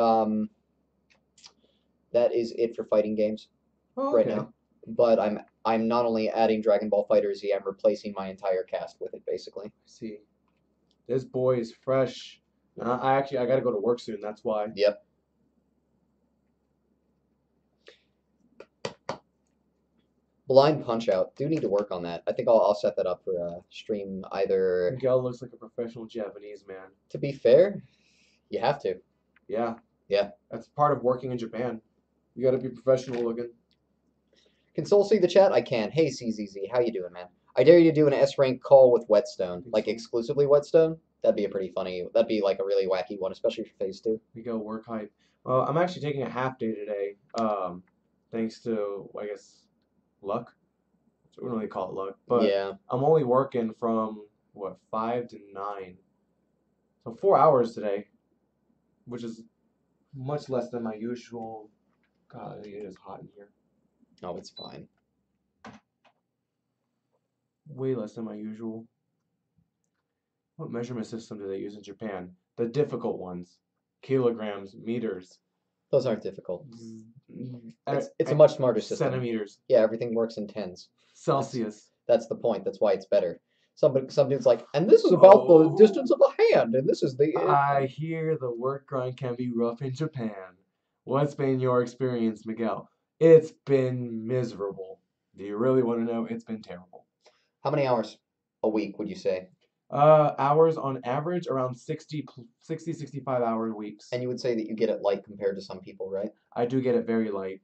that is it for fighting games right now. But I'm not only adding Dragon Ball FighterZ, I'm replacing my entire cast with it, basically. I see. This boy is fresh. I gotta go to work soon. That's why. Yep. Blind Punch Out. Do need to work on that. I think I'll set that up for a stream either. Miguel looks like a professional Japanese man. To be fair, you have to. Yeah. Yeah. That's part of working in Japan. You gotta be professional looking. Can Soul see the chat? I can. Hey CZZ, how you doing, man? I dare you to do an S-rank call with Whetstone, like exclusively Whetstone. That'd be a pretty funny. That'd be like a really wacky one, especially for Phase 2. Miguel work hype. Well, I'm actually taking a half day today. Thanks to I guess luck. We don't really call it luck, but yeah. I'm only working from what 5 to 9, so 4 hours today, which is much less than my usual God, it is hot in here. Oh, it's fine. Way less than my usual. What measurement system do they use in Japan? The difficult ones. Kilograms, meters, Those aren't difficult. uh, It's a much smarter system. centimeters, Yeah, everything works in tens. Celsius. That's the point. That's why it's better. Some dude's like, and this is about the distance of a hand, and this is the. I hear the work grind can be rough in Japan. What's been your experience, Miguel? It's been miserable. Do you really want to know? It's been terrible. How many hours a week would you say? Hours on average around 65 hour weeks. And you would say that you get it light compared to some people, right? I do get it very light.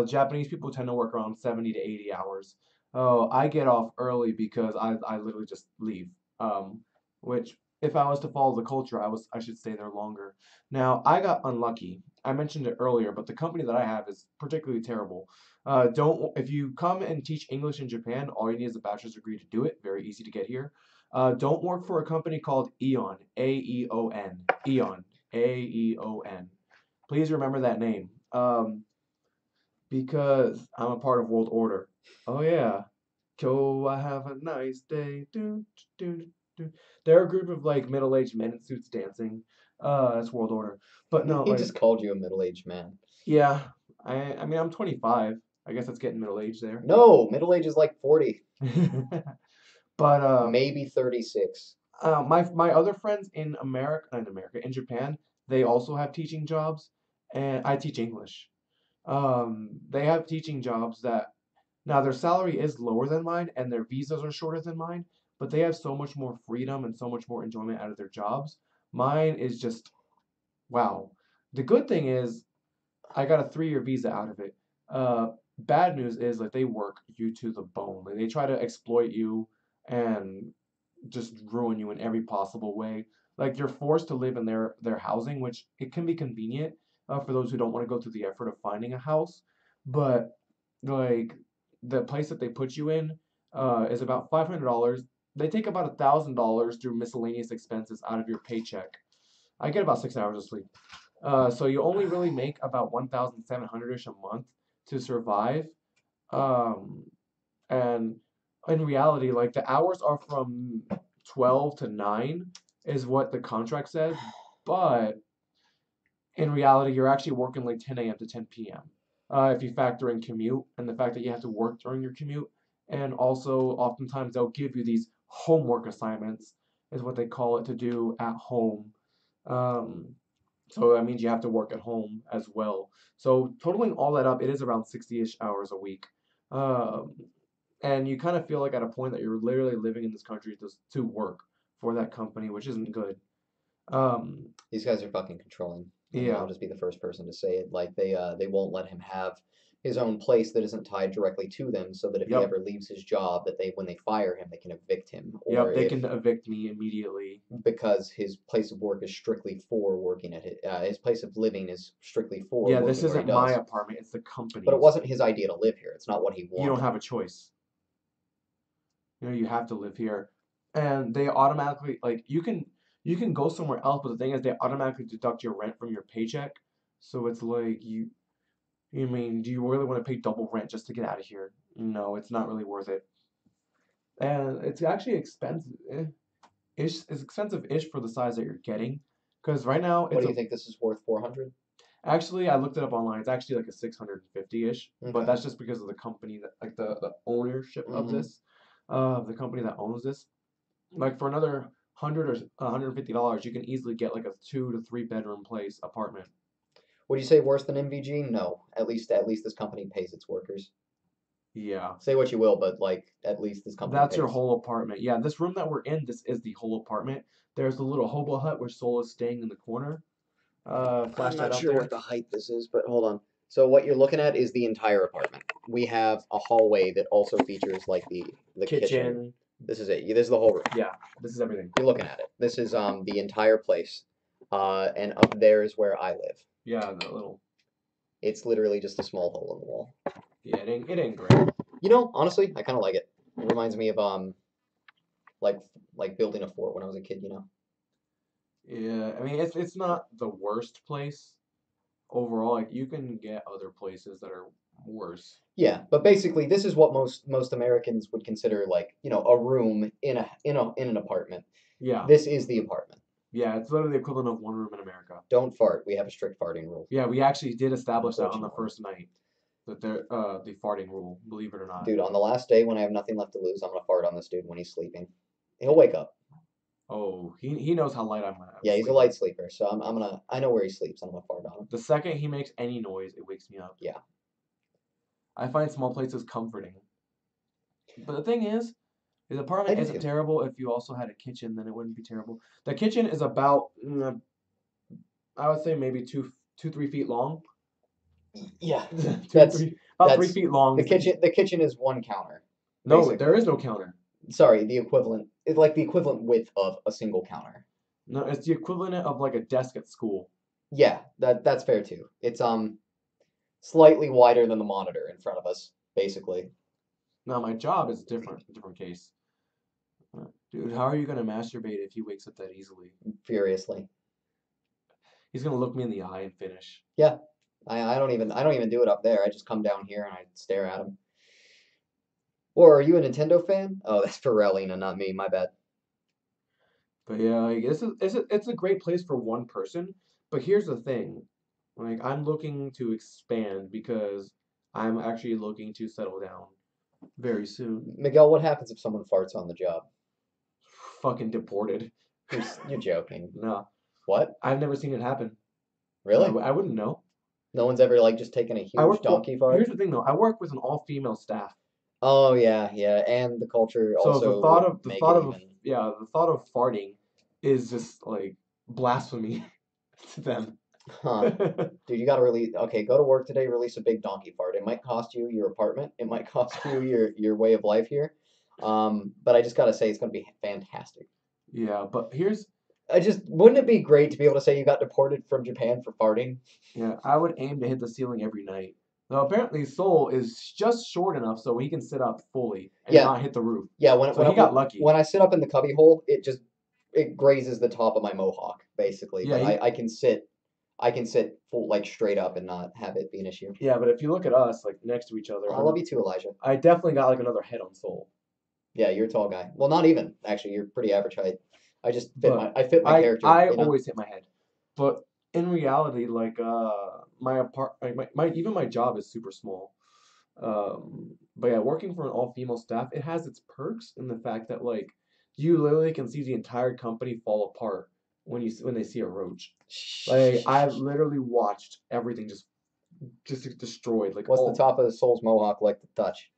Japanese people tend to work around 70 to 80 hours. Oh, I get off early because I literally just leave. Which if I was to follow the culture, I should stay there longer. Now, I got unlucky. I mentioned it earlier, but the company that I have is particularly terrible. Don't If you come and teach English in Japan, all you need is a bachelor's degree to do it. Very easy to get here. Don't work for a company called Aeon, Aeon, Aeon, Aeon. Please remember that name. Because I'm a part of World Order. Oh yeah. Go, I have a nice day. Do, do, do. They're a group of like middle-aged men in suits dancing. That's World Order. But no, He like just called you a middle-aged man. yeah. I mean I'm 25. I guess that's getting middle-aged there. No, middle age is like 40, But maybe 36. my other friends in in Japan, they also have teaching jobs, and I teach English. They have teaching jobs that now their salary is lower than mine and their visas are shorter than mine, but they have so much more freedom and so much more enjoyment out of their jobs. Mine is just wow. The good thing is I got a 3-year visa out of it. Bad news is like they work you to the bone. Like they try to exploit you and just ruin you in every possible way. Like you're forced to live in their housing, which it can be convenient for those who don't want to go through the effort of finding a house. But like the place that they put you in is about $500. They take about $1,000 through miscellaneous expenses out of your paycheck. I get about 6 hours of sleep. So you only really make about 1,700-ish a month to survive. Um, and in reality, like the hours are from 12 to 9 is what the contract says, but in reality, you're actually working like 10 a.m. to 10 p.m. If you factor in commute and the fact that you have to work during your commute, and also oftentimes they'll give you these homework assignments, is what they call it, to do at home. Um, so that means you have to work at home as well. So totaling all that up, it is around 60-ish hours a week. Um, and you kind of feel like at a point that you're literally living in this country to work for that company, which isn't good. Um, These guys are fucking controlling. And yeah, I'll just be the first person to say it. Like they won't let him have his own place that isn't tied directly to them, so that if he yep, ever leaves his job, that when they fire him, they can evict him. Or yep, they if can evict me immediately. because his place of work is strictly for working at his place of living is strictly for Yeah, this working where he isn't my does. apartment, it's the But it company's. wasn't his idea to live here. It's not what he You don't wanted. have a choice. You know, you have to live here. And they automatically like you can go somewhere else, but the thing is they automatically deduct your rent from your paycheck. So it's like you mean, do you really want to pay double rent just to get out of here? No, it's not really worth it. And it's actually expensive. It's expensive-ish for the size that you're getting. Because right now What it's do you a think this is worth? 400? actually I looked it up online. It's actually like a 650-ish, but Okay. that's just because of the company that like the ownership of Mm-hmm. this, the company that owns this. Like for another or $150, you can easily get like a 2 to 3 bedroom place apartment. Would you say worse than MVG? No. At least this company pays its workers. Yeah. Say what you will, but like at least this company That's your pays. whole apartment. Yeah, this room that we're in, this is the whole apartment. There's the little hobo hut where Soul is staying in the corner. I'm Flash that not up sure there. what the height this is, but hold on. So what you're looking at is the entire apartment. We have a hallway that also features like the kitchen. Kitchen. This is it. This is the whole room. Yeah, this is everything. You're looking at it. This is the entire place. And up there is where I live. Yeah, the little. It's literally just a small hole in the wall. Yeah, it ain't great. You know, honestly, I kind of like it. It reminds me of like building a fort when I was a kid. You know. Yeah, I mean it's not the worst place. overall, like you can get other places that are worse. Yeah, but basically, this is what most Americans would consider like, a room in an apartment. Yeah, This is the apartment. yeah, it's literally the equivalent of one room in America. Don't fart. We have a strict farting rule. Yeah, we actually did establish that on the Unfortunately. first night. That the farting rule, believe it or not. Dude, on the last day when I have nothing left to lose, I'm gonna fart on this dude when he's sleeping. He'll wake up. Oh, he knows how light I'm Yeah, he's a sleeping. light sleeper, so I know where he sleeps. I'm gonna fart on him. The second he makes any noise, it wakes me up. Yeah. I find small places comforting. But the thing is, his apartment do isn't too. terrible. If you also had a kitchen, then it wouldn't be terrible. The kitchen is about, I would say maybe 3 feet long. Yeah, Two, that's three, about that's 3 feet long. the kitchen. The kitchen is one counter. No, basically. there is no counter. Sorry, the equivalent. It's like the equivalent width of a single counter. No, it's the equivalent of like a desk at school. Yeah, that's fair too. It's slightly wider than the monitor in front of us, basically. Now my job is different case. Dude, how are you gonna masturbate if he wakes up that easily? Furiously. He's gonna look me in the eye and finish. Yeah, I don't even do it up there. I just come down here and I stare at him. Or are you a Nintendo fan? Oh, that's for Relina, not me. My bad. But yeah, like it's a great place for one person. But here's the thing, like I'm looking to expand because I'm actually looking to settle down very soon. Miguel, what happens if someone farts on the job? Fucking deported. You're joking. No, What? I've never seen it happen. Really? I wouldn't know. No one's ever like just taken a I huge work. Well, donkey fart? here's the thing though. I work with an all-female staff. Oh yeah, yeah, and the culture So also the thought would of the make thought it of even. yeah, the thought of farting is just like blasphemy to them. Huh. Dude, you gotta release. Okay, go to work today. Release a big donkey fart. It might cost you your apartment. It might cost you your way of life here. But I just gotta say it's gonna be fantastic. Yeah, but here's Wouldn't it be great to be able to say you got deported from Japan for farting? yeah, I would aim to hit the ceiling every night. Now apparently Soul is just short enough so he can sit up fully and Yeah, not hit the roof. yeah. So he got lucky. When I sit up in the cubby hole, it grazes the top of my mohawk basically. Yeah, But I can sit full like straight up and not have it be an issue. Yeah, but if you look at us like next to each other, I love you too, Elijah. I definitely got like another head on Soul. Yeah, you're a tall guy. Well, not even actually. You're pretty average height. I just But I fit my character. I you know? always hit my head. But in reality, like even my job is super small. But yeah, working for an all-female staff, it has its perks in the fact that like you literally can see the entire company fall apart when they see a roach. Like I've literally watched everything just destroyed. Like What's the top of the soul's mohawk like to touch?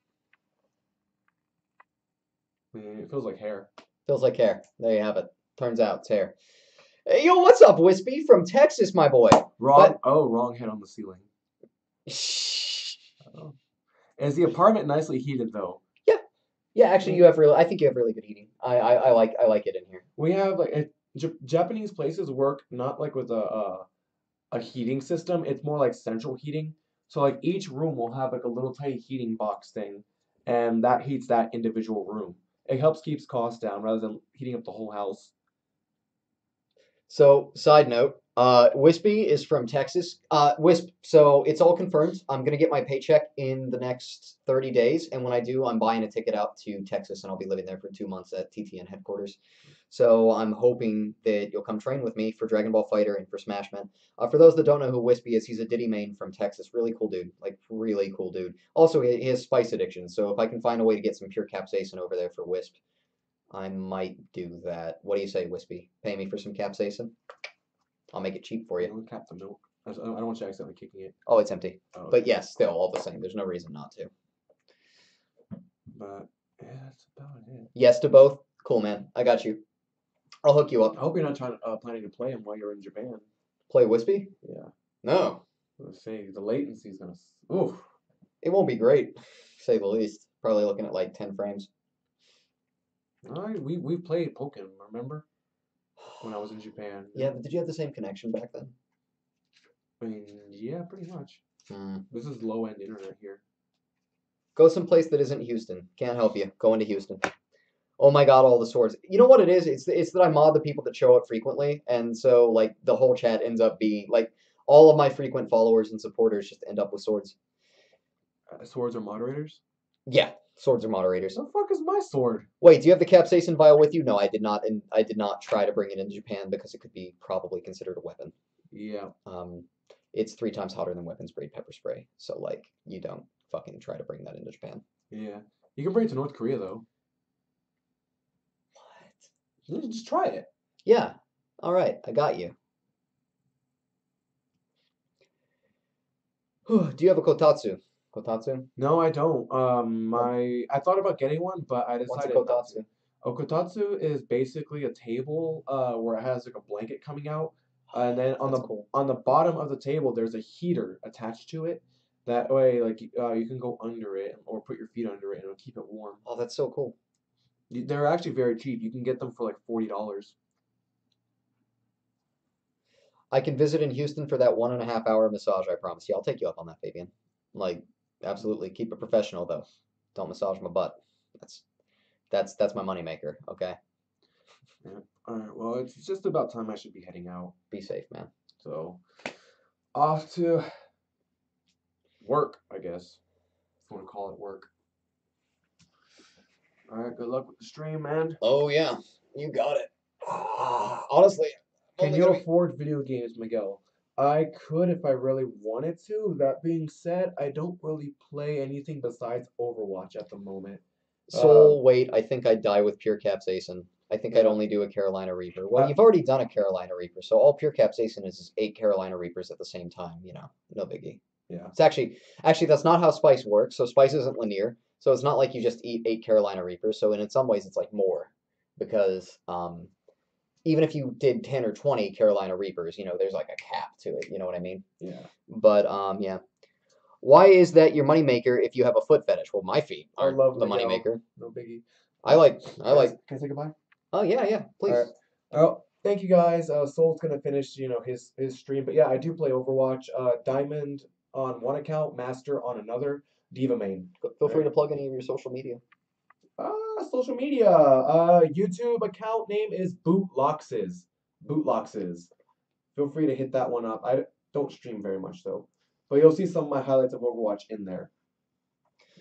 it feels like hair. Feels like hair. There you have it. Turns out it's hair. Hey, yo, what's up, Wispy from Texas, my boy? Wrong head on the ceiling. Oh. Is the apartment nicely heated though? Yeah, yeah. Actually, I think you have really good heating. I like it in here. We have like Japanese places work not like with a heating system. It's more like central heating. So like each room will have like a little tiny heating box thing, and that heats that individual room. It helps keeps costs down rather than heating up the whole house. So, side note, Wispy is from Texas. Wisp, so it's all confirmed. I'm gonna get my paycheck in the next 30 days, and when I do, I'm buying a ticket out to Texas, and I'll be living there for 2 months at TTN headquarters. So I'm hoping that you'll come train with me for Dragon Ball Fighter and for Smash Man. For those that don't know who Wispy is, he's a Diddy main from Texas. Really cool dude. Like, really cool dude. Also, he has spice addiction, so if I can find a way to get some pure capsaicin over there for Wisp, I might do that. What do you say, Wispy? Pay me for some capsaicin? I'll make it cheap for you. Don't cap the milk. I don't want you accidentally kicking it. Oh, it's empty. Oh, But yes, still, all the same. There's no reason not to. but yeah, that's about it. Yes to both? Cool, man. I got you. I'll hook you up. I hope you're not planning to play him while you're in Japan. Play Wispy? Yeah. No. Let's see. The latency's gonna. Oof. It won't be great, to say the least. Probably looking at like 10 frames. All right, we played Pokken, remember? When I was in Japan. Yeah, but did you have the same connection back then? I mean, yeah, pretty much. Hmm. This is low-end internet here. Go someplace that isn't Houston. Can't help you. Go into Houston. Oh my god, all the swords. You know what it is? It's that I mod the people that show up frequently, and so like the whole chat ends up being like All of my frequent followers and supporters just end up with swords. Swords are moderators? Yeah, swords are moderators. The fuck is my sword? Wait, do you have the capsaicin vial with you? No, I did not, and I did not try to bring it into Japan because it could be probably considered a weapon. Yeah. It's 3 times hotter than weapons grade pepper spray, so like you don't fucking try to bring that into Japan. Yeah. You can bring it to North Korea though. What? Just try it. Yeah. All right, I got you. Do you have a kotatsu? Kotatsu? No, I don't. I thought about getting one, but I What's a decided not to. kotatsu? A kotatsu is basically a table where it has like a blanket coming out, and then That's cool. on the bottom of the table there's a heater attached to it. That way, like you can go under it or put your feet under it, and it'll keep it warm. Oh, that's so cool. They're actually very cheap. You can get them for like $40. I can visit in Houston for that 1.5 hour massage, I promise you. I'll take you up on that, Fabian. Like, absolutely. Keep it professional though. Don't massage my butt. That's my moneymaker, okay? Yeah. All right. Well, it's just about time I should be heading out. Be safe, man. So, off to work, I guess. If you want to call it work. All right. Good luck with the stream, man. Oh yeah, you got it. Honestly, Can you afford video games, Miguel? I could if I really wanted to. That being said, I don't really play anything besides Overwatch at the moment. Soul, wait, I think I'd die with pure capsaicin. I think I'd Yeah. Uh, only do a Carolina Reaper. Well, you've already done a Carolina Reaper, so all pure capsaicin is 8 Carolina Reapers at the same time, you know, no biggie. Yeah. It's actually that's not how spice works. So spice isn't linear. So it's not like you just eat 8 Carolina Reapers. So in some ways it's like more because even if you did 10 or 20 Carolina Reapers, you know, there's like a cap to it, you know what I mean? Yeah. But yeah. Why is that your moneymaker if you have a foot fetish? Well, my feet I aren't love the Miguel. moneymaker. No biggie. I like Can I say goodbye? Oh yeah, please. All right. Oh, thank you guys. Soul's gonna finish, his stream. But yeah, I do play Overwatch. Diamond on one account, Master on another, Diva main. Feel free to plug any of your social media. Social media. YouTube account name is Bootloxes. Bootloxes. Feel free to hit that one up. I don't stream very much though, but you'll see some of my highlights of Overwatch in there.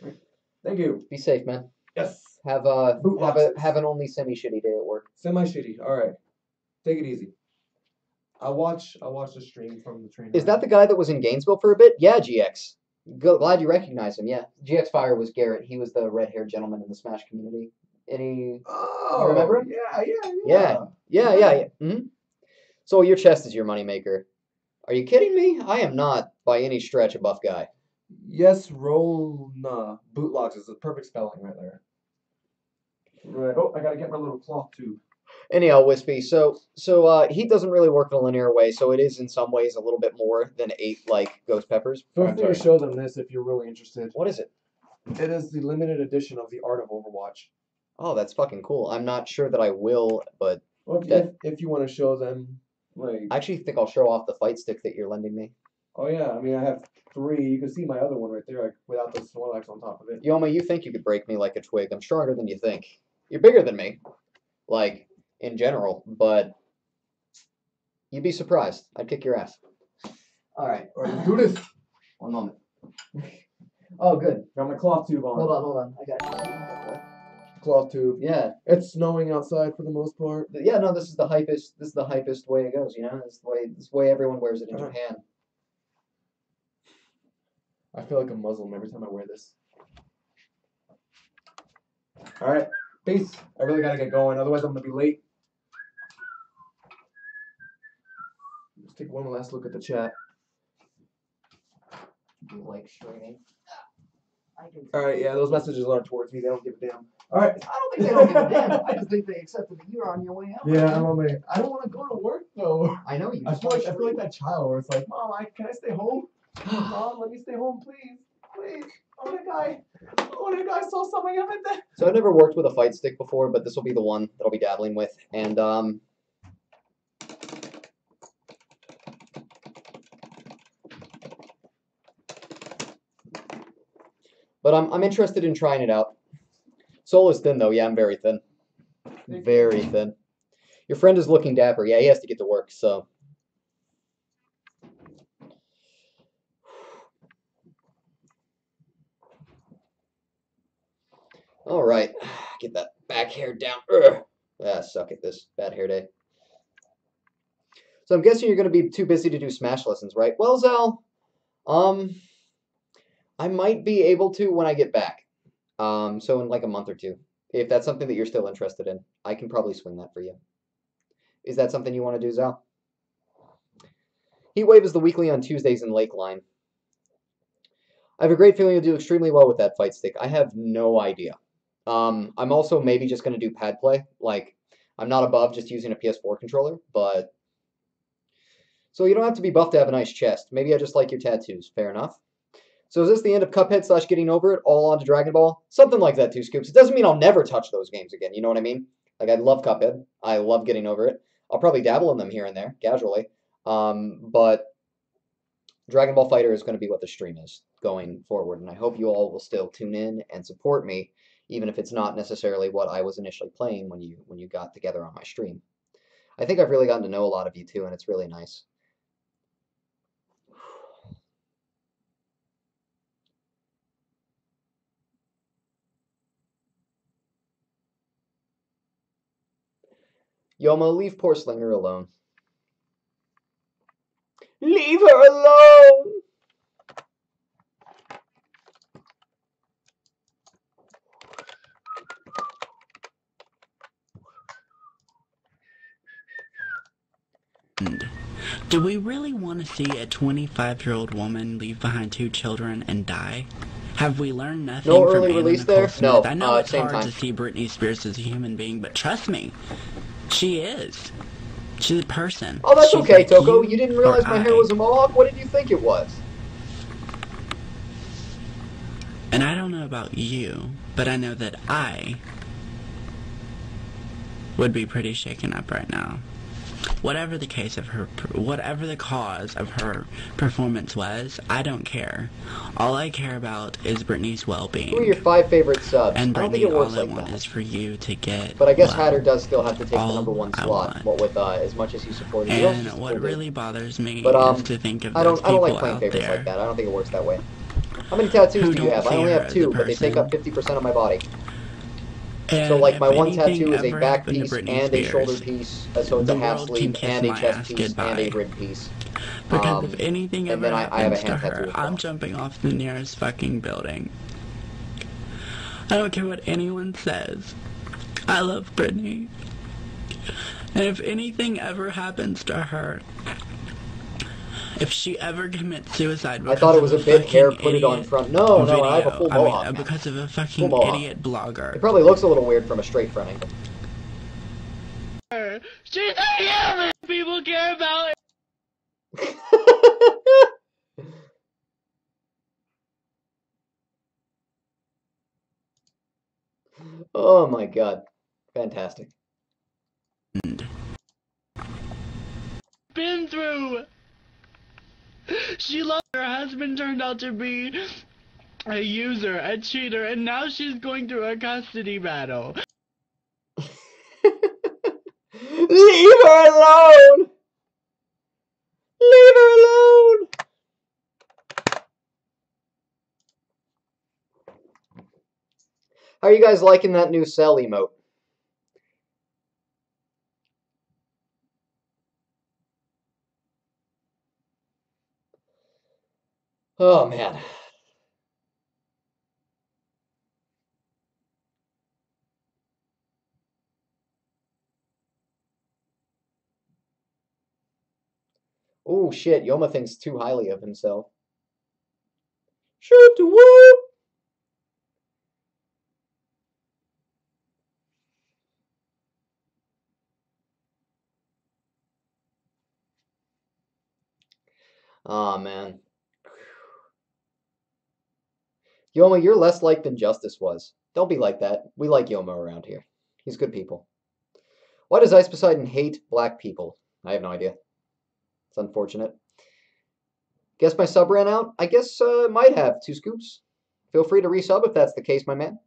Right. Thank you. Be safe, man. Yes. Have Bootloxes. have an only semi shitty day at work. Semi shitty. All right. Take it easy. I'll watch the stream from the train. Is that the guy that was in Gainesville for a bit? Yeah, GX. Glad you recognize him. Yeah, GX Fire was Garrett. He was the red-haired gentleman in the Smash community. Any? Oh, You remember him? Yeah. So your chest is your moneymaker. Are you kidding me? I am not by any stretch a buff guy. Yes, Rona. Bootloxes is the perfect spelling right there. Right. Oh, I gotta get my little cloth tube. Anyhow, Wispy, so heat doesn't really work in a linear way, so it is in some ways a little bit more than 8 like ghost peppers. Feel free to show them this if you're really interested. What is it? It is the limited edition of the Art of Overwatch. Oh, that's fucking cool. I'm not sure that I will, but Well, if you want to show them, like. I actually think I'll show off the fight stick that you're lending me. Oh yeah, I mean I have 3. You can see my other one right there, like, without the Snorlax on top of it. Yoma, you think you could break me like a twig. I'm stronger than you think. You're bigger than me, like, in general, but you'd be surprised. I'd kick your ass. All right, Alright, do this. 1 moment. Oh, good. Got my cloth tube on. Hold on. I got you. Cloth tube. Yeah, It's snowing outside for the most part. yeah. No, this is the hypest. This is the hypest way it goes. You know, this is the way everyone wears it in Japan. I feel like a Muslim every time I wear this. Alright, peace. I really gotta get going, otherwise I'm gonna be late. Let's take one last look at the chat. You like streaming? Alright, yeah, those messages aren't towards me. They don't give a damn. Alright. I don't think they don't give a damn. I just think they accepted that you're on your way out. Yeah, I'm on my. I don't want to go to work though. I know you. I feel like that child where it's like, Mom, can I stay home? Mom, let me stay home, please. Please. I want to die saw something of it there. So I've never worked with a fight stick before, but this will be the one that I'll be dabbling with. And but I'm interested in trying it out. Soul is thin though. Yeah, I'm very thin. Very thin. Your friend is looking dapper. Yeah, he has to get to work, so. All right, get that back hair down. Ugh. Ah, suck at this bad hair day. So I'm guessing you're going to be too busy to do Smash lessons, right? Well, Zal, um, I might be able to when I get back. So in like a month or two, if that's something that you're still interested in, I can probably swing that for you. Is that something you want to do, Zal? Heatwave is the weekly on Tuesdays in Lakeline. I have a great feeling you'll do extremely well with that fight stick. I have no idea. I'm also maybe just going to do pad play. Like, I'm not above just using a PS4 controller, but... So you don't have to be buff to have a nice chest. Maybe I just like your tattoos. Fair enough. So is this the end of Cuphead / getting over it, all onto Dragon Ball? Something like that, 2Scoops. It doesn't mean I'll never touch those games again, you know what I mean? Like, I love Cuphead. I love getting over it. I'll probably dabble in them here and there, casually. But Dragon Ball Fighter is going to be what the stream is going forward, and I hope you all will still tune in and support me, even if it's not necessarily what I was initially playing when you got together on my stream. I think I've really gotten to know a lot of you too, and it's really nice. Yoma, leave poor Slinger alone. Leave her alone! Do we really want to see a 25-year-old woman leave behind 2 children and die? Have we learned nothing No from early Anna release Nicole there? Smith? No, I know it's same hard time. to see Britney Spears as a human being, but trust me, she is. She's a person. Oh, that's She's okay, like Toko. You didn't or realize my hair I. was a mohawk? What did you think it was? And I don't know about you, but I know that I would be pretty shaken up right now. Whatever the case of her, whatever the cause of her performance was, I don't care. All I care about is Brittany's well-being. Who are your 5 favorite subs? And I don't Brittany, think it works all I like want that. is for you to get But I guess well. Hatter does still have to take the All number 1 I slot. want. What with as much as he supported you. And what really bothers me But, is to think of I those don't like people playing out favorites there like that. I don't think it works that way. How many tattoos who do you don't have? I only care have as 2, a but they take up person. 50% of my body. And So, like, if my one anything tattoo is a ever back happened to piece Britney and a shoulder Spears, piece, so it's the a half world can sleeve kiss and a my chest ass piece and a goodbye. rib piece. Because if anything and ever then I have a happens to hand tattoo her, as well. I'm jumping off the nearest fucking building. I don't care what anyone says. I love Brittany. And if anything ever happens to her, if she ever commits suicide because I thought it was a of bit hair, fucking put it on idiot front. No, video, I have a full mohawk now. because of a fucking mohawk. idiot blogger. It probably looks a little weird from a straight front angle. She's a human! People care about it! Oh my god. Fantastic. Been through. She lost her husband, turned out to be a user, a cheater, and now she's going through a custody battle. Leave her alone! Leave her alone! How are you guys liking that new cell emote? Oh, man. Oh, shit. Yoma thinks too highly of himself. Shoot to whoop! Aw, man. Yoma, you're less liked than Justice was. Don't be like that. We like Yoma around here. He's good people. Why does Ice Poseidon hate black people? I have no idea. It's unfortunate. Guess my sub ran out? I guess might have. 2Scoops. Feel free to resub if that's the case, my man.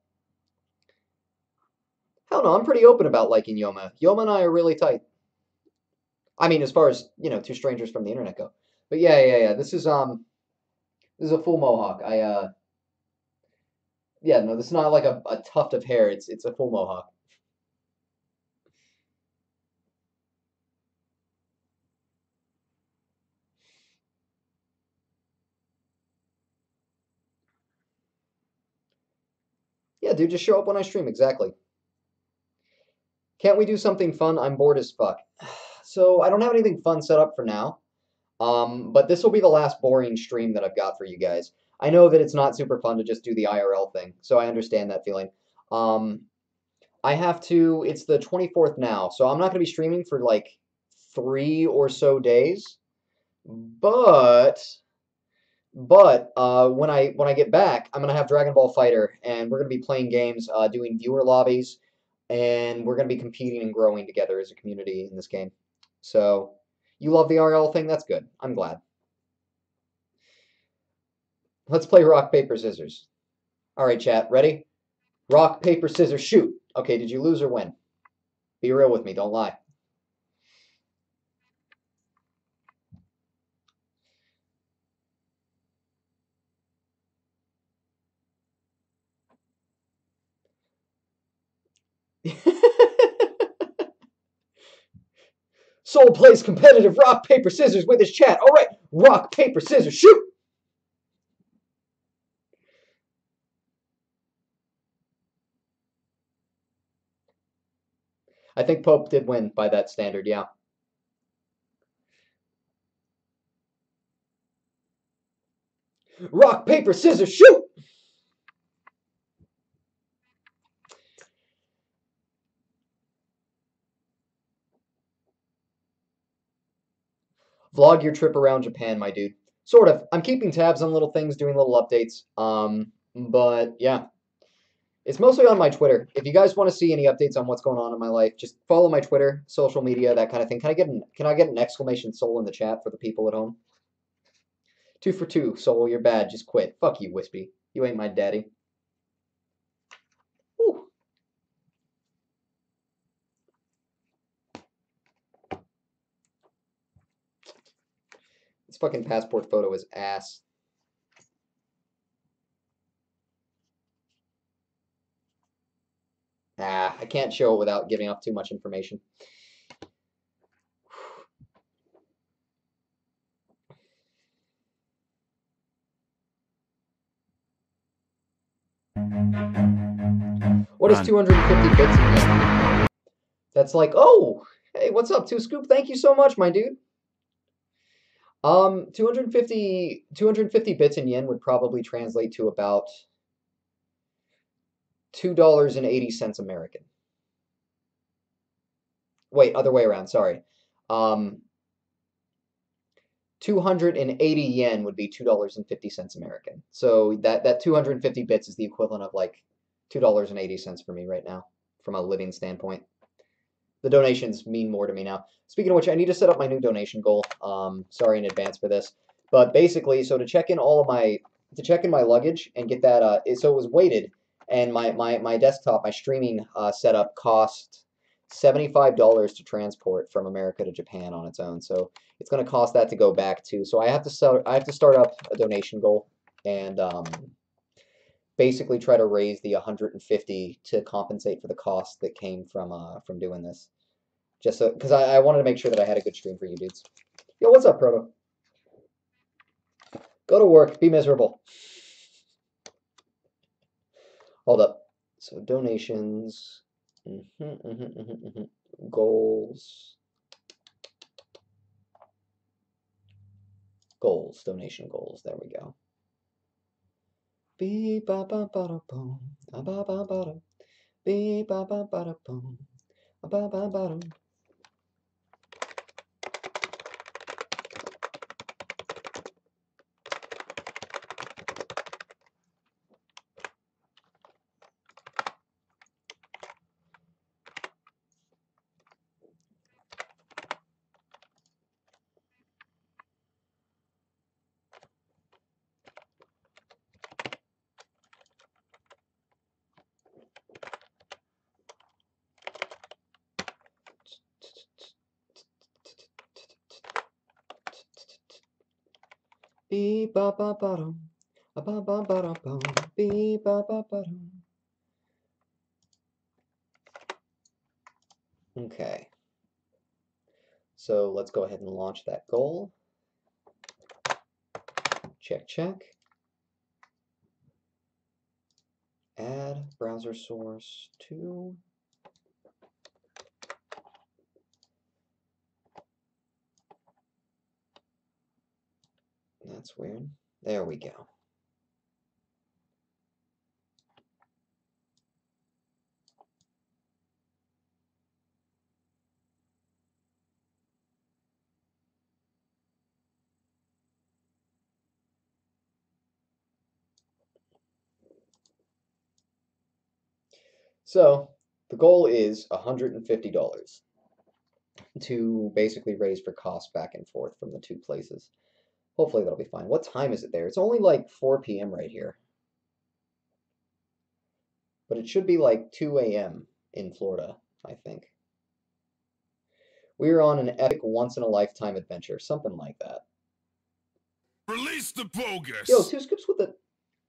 Hell no, I'm pretty open about liking Yoma. Yoma and I are really tight. I mean, as far as, 2 strangers from the internet go. But yeah. This is a full mohawk. Yeah, no, this is not like a tuft of hair. It's a full mohawk. Yeah, dude, just show up when I stream. Exactly. Can't we do something fun? I'm bored as fuck. So I don't have anything fun set up for now. But this will be the last boring stream that I've got for you guys. I know that it's not super fun to just do the IRL thing, so I understand that feeling. Um, I have to, it's the 24th now, so I'm not going to be streaming for like 3 or so days. But when I get back, I'm gonna have Dragon Ball Fighter, and we're gonna be playing games, doing viewer lobbies, and we're gonna be competing and growing together as a community in this game. So, you love the RL thing? That's good. I'm glad. Let's play rock paper scissors. All right, chat. Ready? Rock paper scissors shoot. Okay, did you lose or win? Be real with me. Don't lie. Soul plays competitive rock paper scissors with his chat. All right, rock paper scissors shoot. I think Pope did win by that standard, yeah. Rock, paper, scissors, shoot! Vlog your trip around Japan, my dude. Sort of. I'm keeping tabs on little things, doing little updates. But yeah. It's mostly on my Twitter. If you guys want to see any updates on what's going on in my life, just follow my Twitter, social media, that kind of thing. Can I get an exclamation soul in the chat for the people at home? 2 for 2, soul, you're bad. Just quit. Fuck you, Wispy. You ain't my daddy. Whew. This fucking passport photo is ass. Ah, I can't show it without giving up too much information. What is 250 bits again? That's like, oh, hey, what's up, 2Scoop? Thank you so much, my dude. 250 bits in yen would probably translate to about $2.80 American. Wait, other way around, sorry. 280 yen would be $2.50 American. So that 250 bits is the equivalent of like $2.80 for me right now, from a living standpoint. The donations mean more to me now. Speaking of which, I need to set up my new donation goal. Sorry in advance for this, but basically, so to check in my luggage and get that, so it was weighted, and my desktop, my streaming setup cost $75 to transport from America to Japan on its own. So it's going to cost that to go back too. So I have to start up a donation goal and basically try to raise the 150 to compensate for the cost that came from doing this. Just so, because I wanted to make sure that I had a good stream for you dudes. Yo, what's up, Proto? Go to work, be miserable. Hold up. So donations, goals, donation goals. There we go. Beep ba ba ba da boom, ba ba ba da. Beep ba ba ba da boom, ba ba ba da. Beep ba ba ba da. Okay. So let's go ahead and launch that goal. Check, check. Add browser source to. That's weird. There we go. So the goal is $150 to basically raise for costs back and forth from the two places. Hopefully that'll be fine. What time is it there? It's only like 4 p.m. right here. But it should be like 2 a.m. in Florida, I think. We are on an epic once-in-a-lifetime adventure, something like that. Release the bogus! Yo, 2 Scoops with the...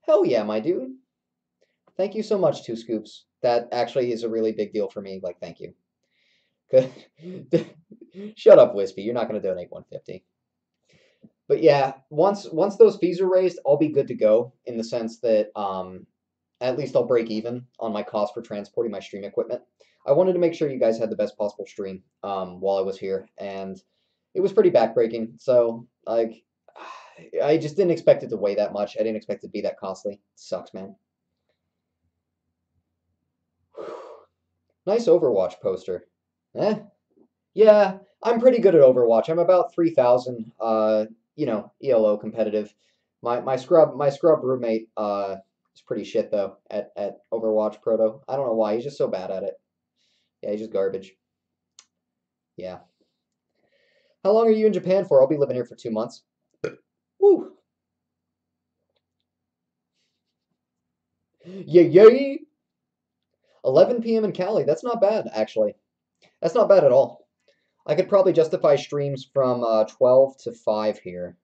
Hell yeah, my dude. Thank you so much, 2 Scoops. That actually is a really big deal for me. Like, thank you. Shut up, Wispy. You're not going to donate $150. But yeah, once those fees are raised, I'll be good to go in the sense that at least I'll break even on my cost for transporting my stream equipment. I wanted to make sure you guys had the best possible stream while I was here, and it was pretty backbreaking. So like, I just didn't expect it to weigh that much. I didn't expect it to be that costly. It sucks, man. Nice Overwatch poster. Eh? Yeah, I'm pretty good at Overwatch. I'm about 3,000. You know, ELO competitive. My scrub roommate is pretty shit though at Overwatch Proto. I don't know why. He's just so bad at it. Yeah, he's just garbage. Yeah. How long are you in Japan for? I'll be living here for 2 months. Woo. Yay! 11 p.m. in Cali. That's not bad, actually. That's not bad at all. I could probably justify streams from 12 to 5 here.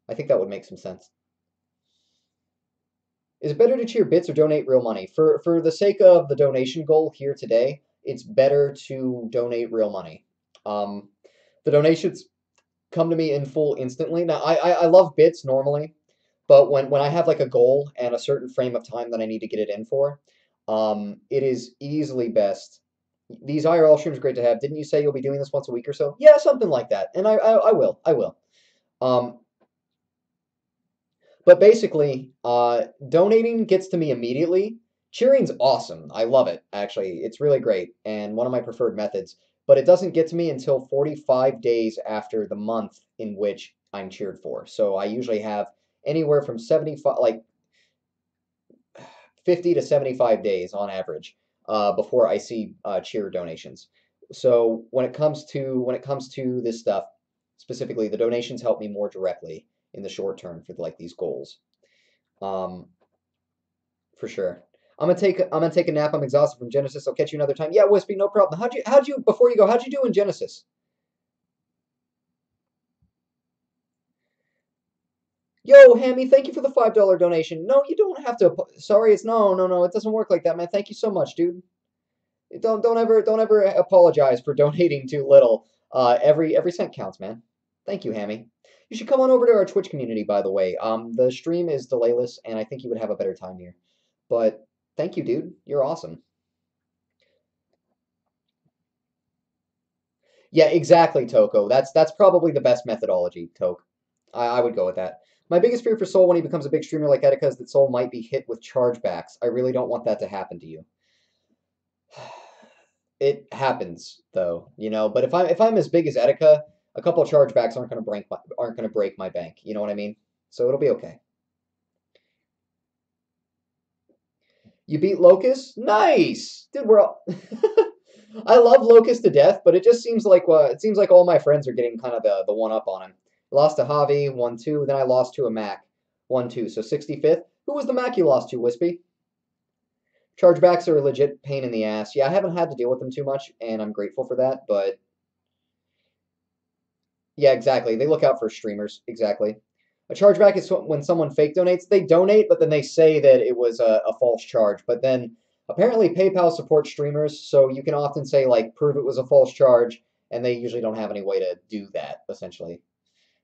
I think that would make some sense. Is it better to cheer bits or donate real money? For the sake of the donation goal here today, it's better to donate real money. The donations come to me in full instantly. Now, I love bits normally, but when I have like a goal and a certain frame of time that I need to get it in for, it is easily best. These IRL streams are great to have. Didn't you say you'll be doing this once a week or so? Yeah, something like that. And I will. But basically, donating gets to me immediately. Cheering's awesome. I love it, actually. It's really great and one of my preferred methods. But it doesn't get to me until 45 days after the month in which I'm cheered for. So I usually have anywhere from 75, like 50 to 75 days on average before I see cheer donations. So when it comes to this stuff, specifically, the donations help me more directly in the short term for like these goals. For sure. I'm gonna take a nap. I'm exhausted from Genesis. I'll catch you another time. Yeah, Wispy, no problem. How'd you before you go, how'd you do in Genesis? Yo, Hammy, thank you for the $5 donation. No, you don't have to. Sorry, it's no. It doesn't work like that, man. Thank you so much, dude. Don't ever apologize for donating too little. Every cent counts, man. Thank you, Hammy. You should come on over to our Twitch community, by the way. The stream is delayless, and I think you would have a better time here. But thank you, dude. You're awesome. Yeah, exactly, Toko. That's probably the best methodology, Toke. I would go with that. My biggest fear for Soul when he becomes a big streamer like Etika is that Soul might be hit with chargebacks. I really don't want that to happen to you. It happens, though, you know. But if I'm as big as Etika, a couple of chargebacks aren't gonna break my bank. You know what I mean? So it'll be okay. You beat Locust? Nice, dude. We're all. I love Locust to death, but it just seems like all my friends are getting kind of the one up on him. Lost to Javi, 1-2. Then I lost to a Mac, 1-2. So 65th. Who was the Mac you lost to, Wispy? Chargebacks are a legit pain in the ass. Yeah, I haven't had to deal with them too much, and I'm grateful for that, but... Yeah, exactly. They look out for streamers. Exactly. A chargeback is when someone fake donates. They donate, but then they say that it was a false charge. But then apparently PayPal supports streamers, so you can often say, like, prove it was a false charge, and they usually don't have any way to do that, essentially.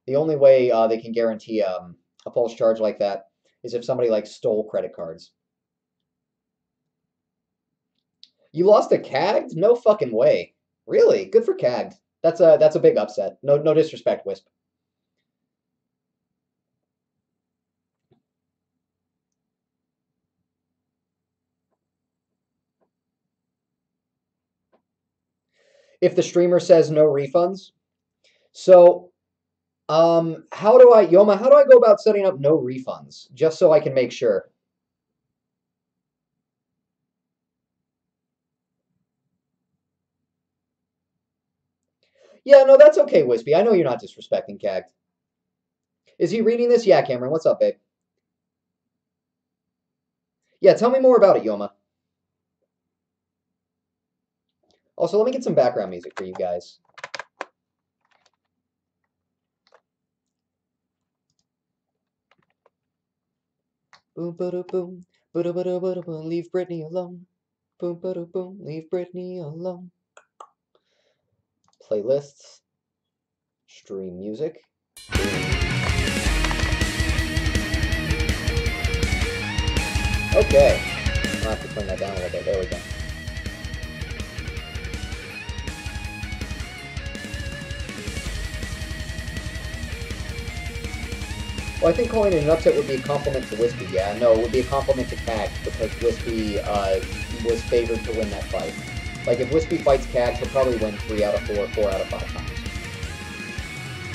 The only way they can guarantee a false charge like that is if somebody, like, stole credit cards. You lost to Cagged? No fucking way. Really? Good for Cagged. That's a big upset. No disrespect, Wisp. If the streamer says no refunds. So, Yoma, how do I go about setting up no refunds? Just so I can make sure. Yeah, no, that's okay, Wispy. I know you're not disrespecting Cagged. Is he reading this? Yeah, Cameron, what's up, babe? Yeah, tell me more about it, Yoma. Also, let me get some background music for you guys. Boom, ba boom, ba da boom, leave Britney alone. Boom, ba boom, leave Britney alone. Playlists, stream music. Okay, I'll have to turn that down a little bit. There we go. Well, I think calling it an upset would be a compliment to Wispy. Yeah, no, it would be a compliment to Cag because Wispy was favored to win that fight. Like, if Wispy fights Cag, he'll probably win 3 out of 4, 4 out of 5 times.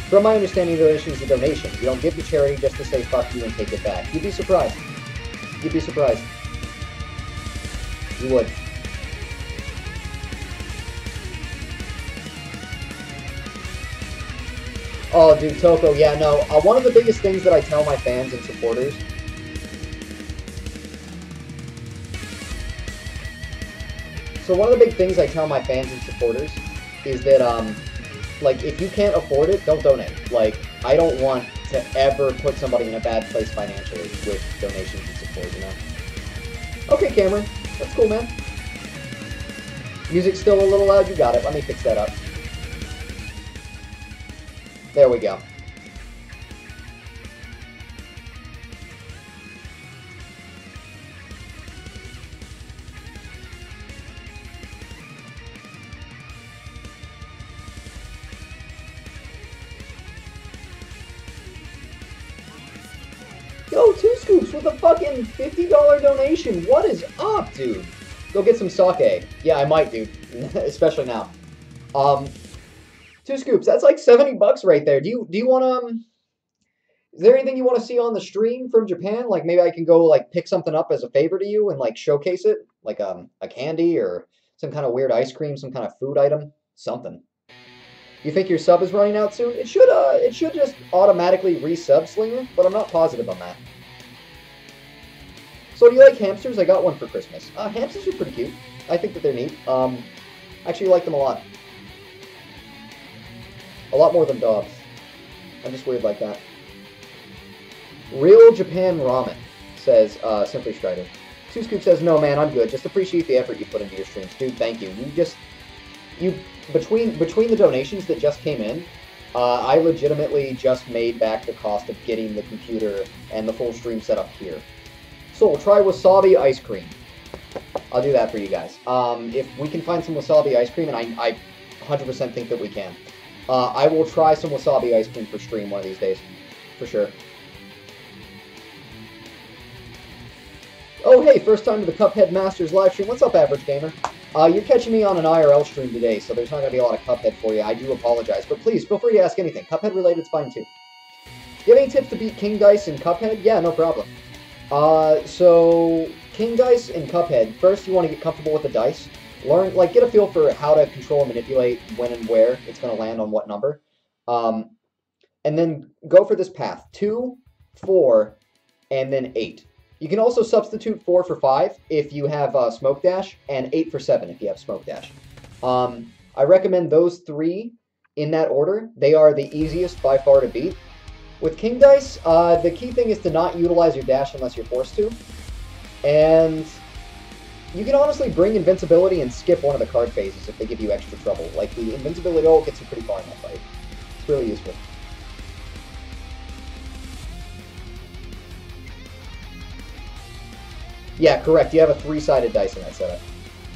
From my understanding, donation is a donation. You don't give to charity just to say fuck you and take it back. You'd be surprised. You'd be surprised. You would. Oh, dude, Toko, yeah, no. One of the biggest things that I tell my fans and supporters So one of the big things I tell my fans and supporters is that, like, if you can't afford it, don't donate. Like, I don't want to ever put somebody in a bad place financially with donations and support, you know? Okay, Cameron. That's cool, man. Music's still a little loud. You got it. Let me fix that up. There we go. Yo, 2 scoops with a fucking $50 donation. What is up, dude? Go get some sake. Yeah, I might, dude. Especially now. 2 scoops. That's like $70 right there. Do you want is there anything you want to see on the stream from Japan? Like maybe I can go like pick something up as a favor to you and like showcase it, like a candy or some kind of weird ice cream, some kind of food item, something. You think your sub is running out soon? It should just automatically resub, Slinger, but I'm not positive on that. So do you like hamsters? I got one for Christmas. Hamsters are pretty cute. I think that they're neat. Actually like them a lot. A lot more than dogs. I'm just weird like that. Real Japan Ramen, says Simply Strider. 2 Scoop says, no man, I'm good. Just appreciate the effort you put into your streams. Dude, thank you. Between the donations that just came in, I legitimately just made back the cost of getting the computer and the full stream set up here. So we'll try wasabi ice cream. I'll do that for you guys. If we can find some wasabi ice cream, and I 100% think that we can, I will try some wasabi ice cream for stream one of these days, for sure. Oh hey, first time to the Cuphead Masters live stream. What's up, Average Gamer? You're catching me on an IRL stream today, so there's not going to be a lot of Cuphead for you. I do apologize, but please, feel free to ask anything. Cuphead related is fine too. Do you have any tips to beat King Dice in Cuphead? Yeah, no problem. So King Dice in Cuphead, first you want to get comfortable with the dice. Learn, like, get a feel for how to control and manipulate when and where it's going to land on what number. And then go for this path. 2, 4, and then 8. You can also substitute 4 for 5 if you have Smoke Dash, and 8 for 7 if you have Smoke Dash. I recommend those 3 in that order. They are the easiest by far to beat. With King Dice, the key thing is to not utilize your dash unless you're forced to. And you can honestly bring invincibility and skip one of the card phases if they give you extra trouble. Like, the invincibility ult gets you pretty far in that fight. It's really useful. Yeah, correct. You have a 3-sided dice in that setup.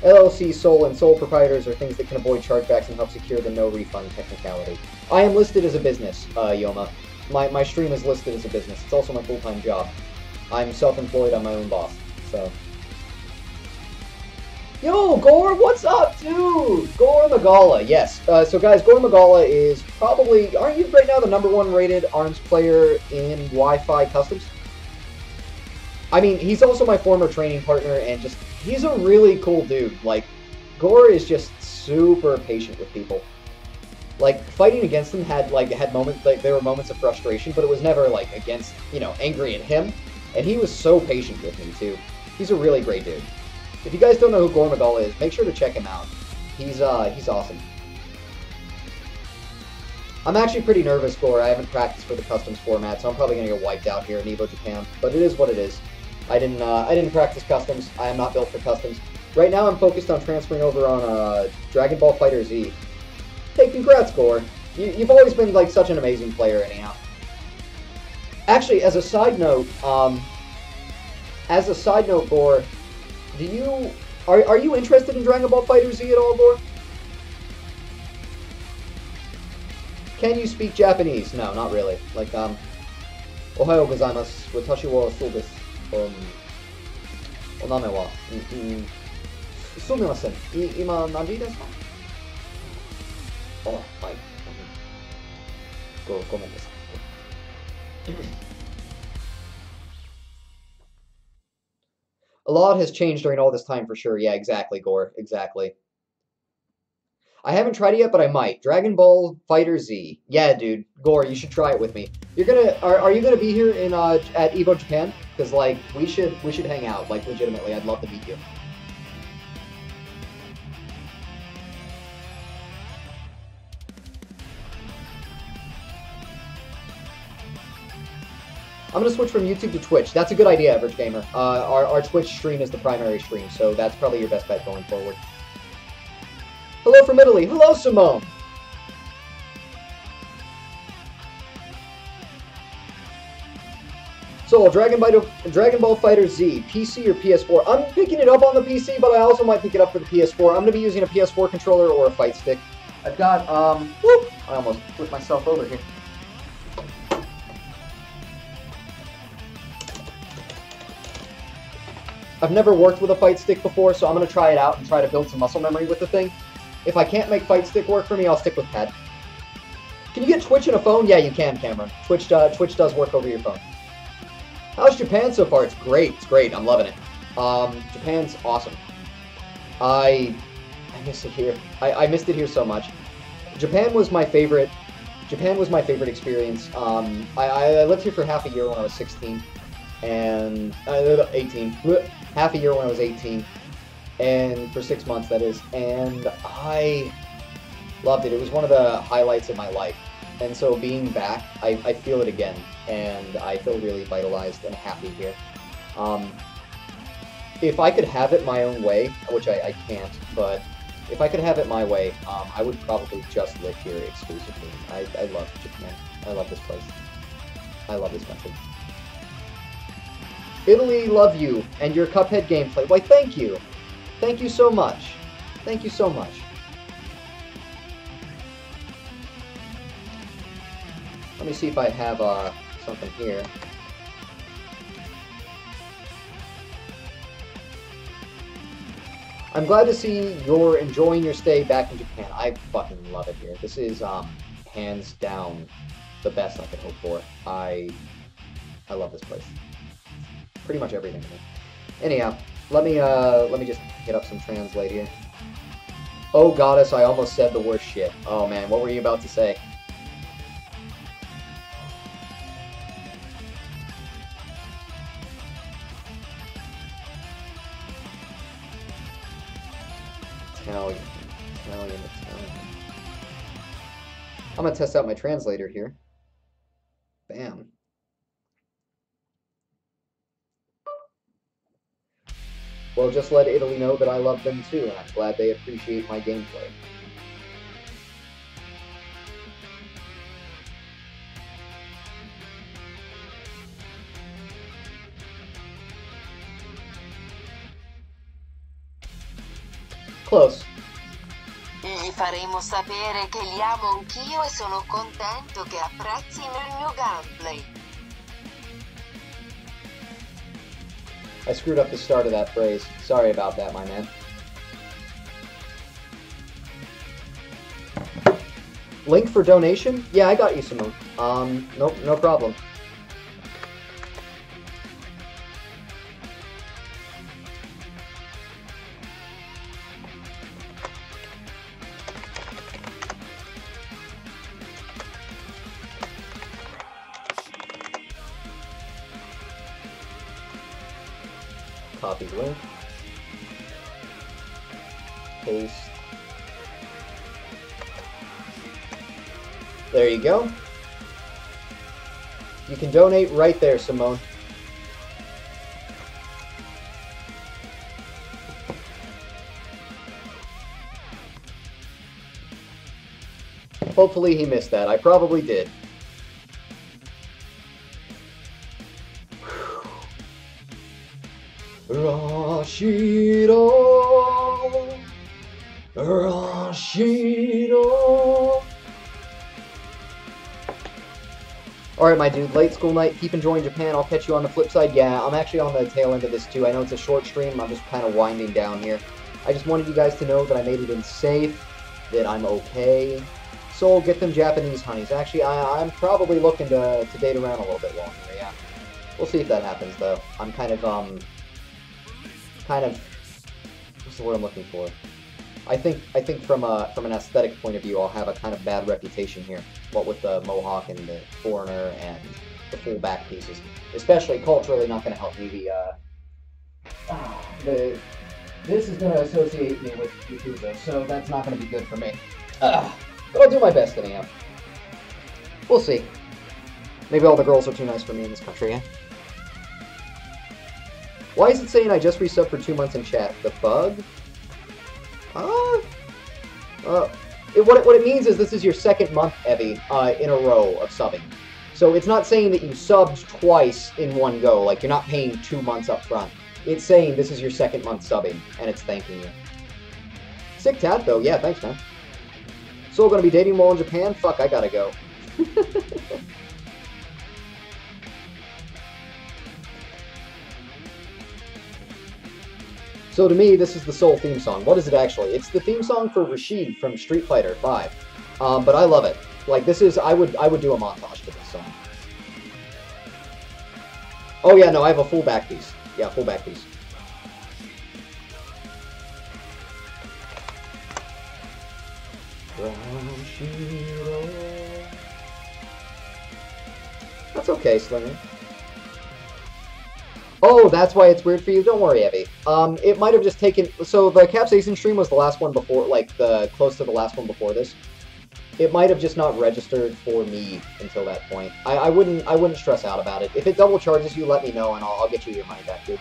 LLC, Soul, and Sole Proprietors are things that can avoid chargebacks and help secure the no refund technicality. I am listed as a business, Yoma. My stream is listed as a business. It's also my full-time job. I'm self-employed, I'm my own boss, so... Yo, Gore, what's up, dude? Gore Magala, yes. So guys, Gore Magala is probably... Aren't you right now the #1 rated ARMS player in Wi-Fi Customs? I mean, he's also my former training partner, and just... He's a really cool dude. Like, Gore is just super patient with people. Like, fighting against him had moments, like, there were moments of frustration, but it was never, like, against, you know, angry at him. And he was so patient with me, too. He's a really great dude. If you guys don't know who Gore Magala is, make sure to check him out. He's awesome. I'm actually pretty nervous, Gore. I haven't practiced for the Customs format, so I'm probably going to get wiped out here in Evo Japan. But it is what it is. I didn't practice Customs. I am not built for Customs. Right now, I'm focused on transferring over on Dragon Ball FighterZ. Hey, congrats, Gore. You've always been like such an amazing player, anyhow. Actually, as a side note, Gore, are you interested in Dragon Ball FighterZ at all, Gore? Can you speak Japanese? No, not really. Like, Ohayo gozaimasu. Watashi waそうです。お名前は、すみません。今何時ですか？あ、はい。ごめんなさい。A lot has changed during all this time for sure. Yeah, exactly, Gore. Exactly. I haven't tried it yet, but I might. Dragon Ball FighterZ. Yeah, dude. Gore, you should try it with me. Are you gonna be here in at Evo Japan? Because like we should hang out. Like legitimately, I'd love to meet you. I'm gonna switch from YouTube to Twitch. That's a good idea, Average Gamer. Our Twitch stream is the primary stream, so that's probably your best bet going forward. Hello from Italy. Hello, Simone. So, Dragon Ball FighterZ, PC or PS4? I'm picking it up on the PC, but I also might pick it up for the PS4. I'm going to be using a PS4 controller or a fight stick. I've got, whoop! I almost flipped myself over here. I've never worked with a fight stick before, so I'm going to try it out and try to build some muscle memory with the thing. If I can't make fight stick work for me, I'll stick with pad. Can you get Twitch in a phone? Yeah, you can, Cameron. Twitch does work over your phone. How's Japan so far? It's great. It's great. I'm loving it. Japan's awesome. I miss it here. I missed it here so much. Japan was my favorite experience. I lived here for half a year when I was 16. And 18. Half a year when I was 18. And for 6 months, that is, and I loved it. It was one of the highlights of my life, and so being back, I feel it again, and I feel really vitalized and happy here. If I could have it my own way, which I can't, but if I could have it my way, I would probably just live here exclusively. I love Japan. I love this place. I love this country. Italy, love you, and your Cuphead gameplay. Why, thank you. Thank you so much. Thank you so much. Let me see if I have something here. I'm glad to see you're enjoying your stay back in Japan. I fucking love it here. This is hands down the best I could hope for. I love this place. Pretty much everything in it. Anyhow, let me just get up some translate here. Oh goddess, I almost said the worst shit. Oh man, what were you about to say? Italian. I'm gonna test out my translator here. Damn. Well, just let Italy know that I love them too, and I'm glad they appreciate my gameplay. Close. Gli faremo sapere che li amo anch'io e sono contento che apprezzino il mio gameplay. I screwed up the start of that phrase. Sorry about that, my man. Link for donation? Yeah, I got you, Simone. Nope, no problem. Copy link. Paste. There you go. You can donate right there, Simone. Hopefully he missed that. I probably did. Rashido, Rashido. Alright, my dude, late school night, keep enjoying Japan, I'll catch you on the flip side. Yeah, I'm actually on the tail end of this too. I know it's a short stream, I'm just kind of winding down here. I just wanted you guys to know that I made it in safe, that I'm okay. So, get them Japanese honeys. Actually, I'm probably looking to date around a little bit longer, yeah. We'll see if that happens, though. I'm kind of, what's the word I'm looking for? I think from an aesthetic point of view, I'll have a kind of bad reputation here. What with the mohawk and the foreigner and the full back pieces, especially culturally, not going to help me. This is going to associate me with Yakuza, so that's not going to be good for me. But I'll do my best anyhow. We'll see. Maybe all the girls are too nice for me in this country, eh? Why is it saying I just resubbed for 2 months in chat? The bug? What it means is this is your second month, Evie, in a row of subbing. So it's not saying that you subbed twice in one go, like you're not paying 2 months up front. It's saying this is your second month subbing, and it's thanking you. Sick tat, though. Yeah, thanks, man. So gonna be dating while in Japan? Fuck, I gotta go. So to me, this is the Soul theme song. What is it actually? It's the theme song for Rashid from Street Fighter V. But I love it. Like, this is, I would do a montage to this song. Oh yeah, no, I have a full back piece. Yeah, full back piece. That's okay, Slinger. Oh, that's why it's weird for you? Don't worry, Evie. It might have just taken... So, the Capsaicin stream was the last one before, like, close to the last one before this. It might have just not registered for me until that point. I wouldn't stress out about it. If it double charges you, let me know, and I'll get you your money back, dude.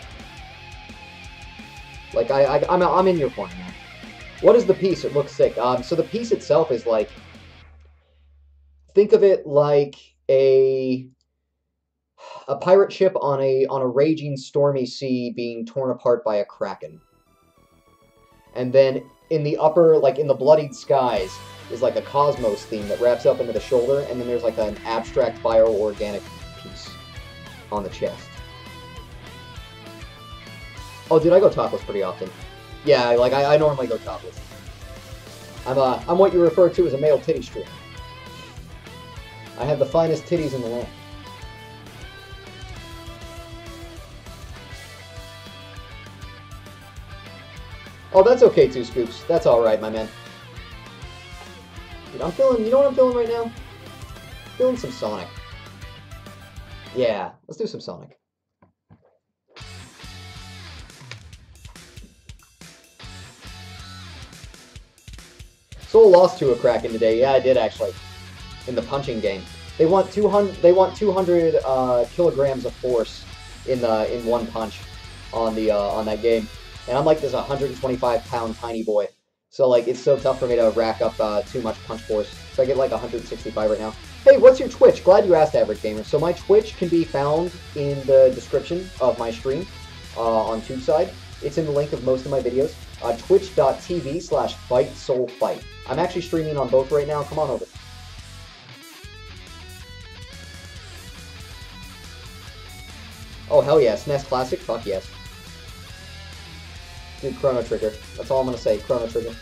Like, I'm in your corner, man. What is the piece? It looks sick. So the piece itself is, like... Think of it like a pirate ship on a raging stormy sea being torn apart by a kraken. And then in the upper, like in the bloodied skies, is like a cosmos theme that wraps up into the shoulder, and then there's like an abstract bioorganic piece on the chest. Oh, dude, I go topless pretty often. Yeah, like I normally go topless. I'm what you refer to as a male titty streamer. I have the finest titties in the land. Oh, that's okay too, Scoops. That's alright, my man. Dude, I'm feeling, you know what I'm feeling right now? Feeling some Sonic. Yeah, let's do some Sonic. Soul lost to a Kraken today. Yeah, I did actually. In the punching game. They want 200. They want 200 kilograms of force in one punch on that game, and I'm like this 125-pound tiny boy. So like it's so tough for me to rack up too much punch force. So I get like 165 right now. Hey, what's your Twitch? Glad you asked, Average Gamer. So my Twitch can be found in the description of my stream on TubeSide. It's in the link of most of my videos. Twitch.tv/FightSoulFight. I'm actually streaming on both right now. Come on over. Oh, hell yeah. SNES Classic? Fuck yes. Dude, Chrono Trigger. That's all I'm gonna say. Chrono Trigger.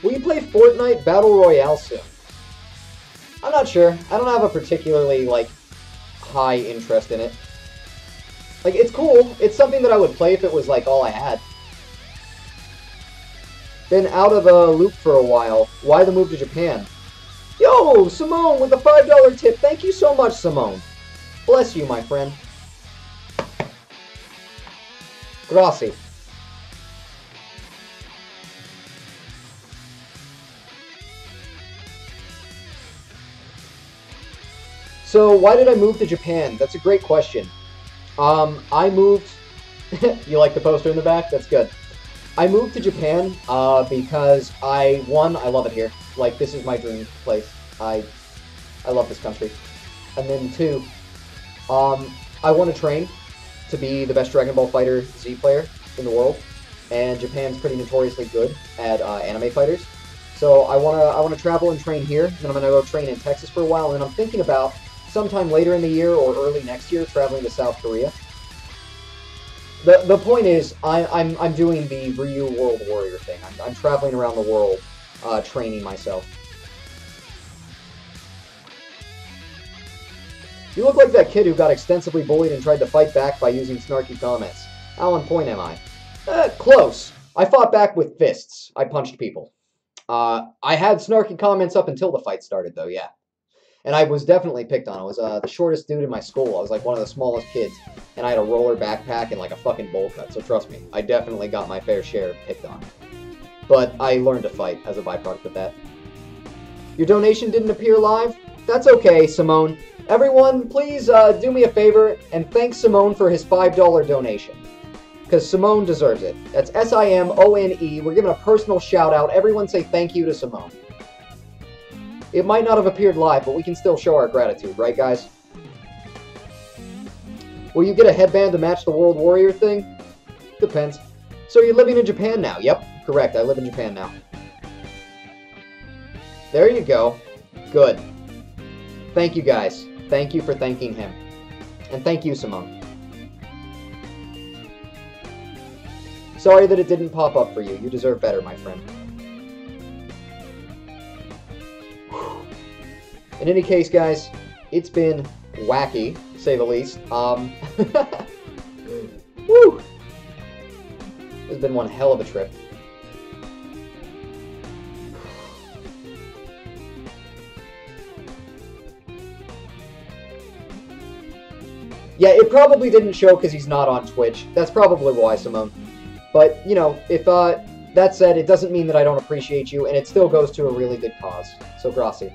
Will you play Fortnite Battle Royale soon? I'm not sure. I don't have a particularly, like, high interest in it. Like, it's cool. It's something that I would play if it was, like, all I had. Been out of the loop for a while. Why the move to Japan? Yo, Simone with the $5 tip. Thank you so much, Simone. Bless you, my friend. Grazie. So, why did I move to Japan? That's a great question. I moved... You like the poster in the back? That's good. I moved to Japan because I love it here. Like, this is my dream place. I love this country. And then 2, I want to train to be the best Dragon Ball Fighter Z player in the world. And Japan's pretty notoriously good at anime fighters. So I wanna travel and train here, and then I'm gonna go train in Texas for a while, and then I'm thinking about sometime later in the year or early next year traveling to South Korea. The point is, I'm doing the Ryu World Warrior thing. I'm traveling around the world, training myself. You look like that kid who got extensively bullied and tried to fight back by using snarky comments. How on point am I? Close. I fought back with fists. I punched people. I had snarky comments up until the fight started, though, yeah. And I was definitely picked on. I was the shortest dude in my school. I was like one of the smallest kids. And I had a roller backpack and like a fucking bowl cut. So trust me, I definitely got my fair share picked on. But I learned to fight as a byproduct of that. Your donation didn't appear live? That's okay, Simone. Everyone, please do me a favor and thank Simone for his $5 donation. Because Simone deserves it. That's S-I-M-O-N-E. We're giving a personal shout out. Everyone say thank you to Simone. It might not have appeared live, but we can still show our gratitude, right, guys? Will you get a headband to match the World Warrior thing? Depends. So you're living in Japan now? Yep, correct. I live in Japan now. There you go. Good. Thank you, guys. Thank you for thanking him. And thank you, Simone. Sorry that it didn't pop up for you. You deserve better, my friend. In any case, guys, it's been wacky, to say the least. Woo! It's been one hell of a trip. Yeah, it probably didn't show because he's not on Twitch. That's probably why, Simone. But, you know, if that said, it doesn't mean that I don't appreciate you, and it still goes to a really good cause. So, grazie.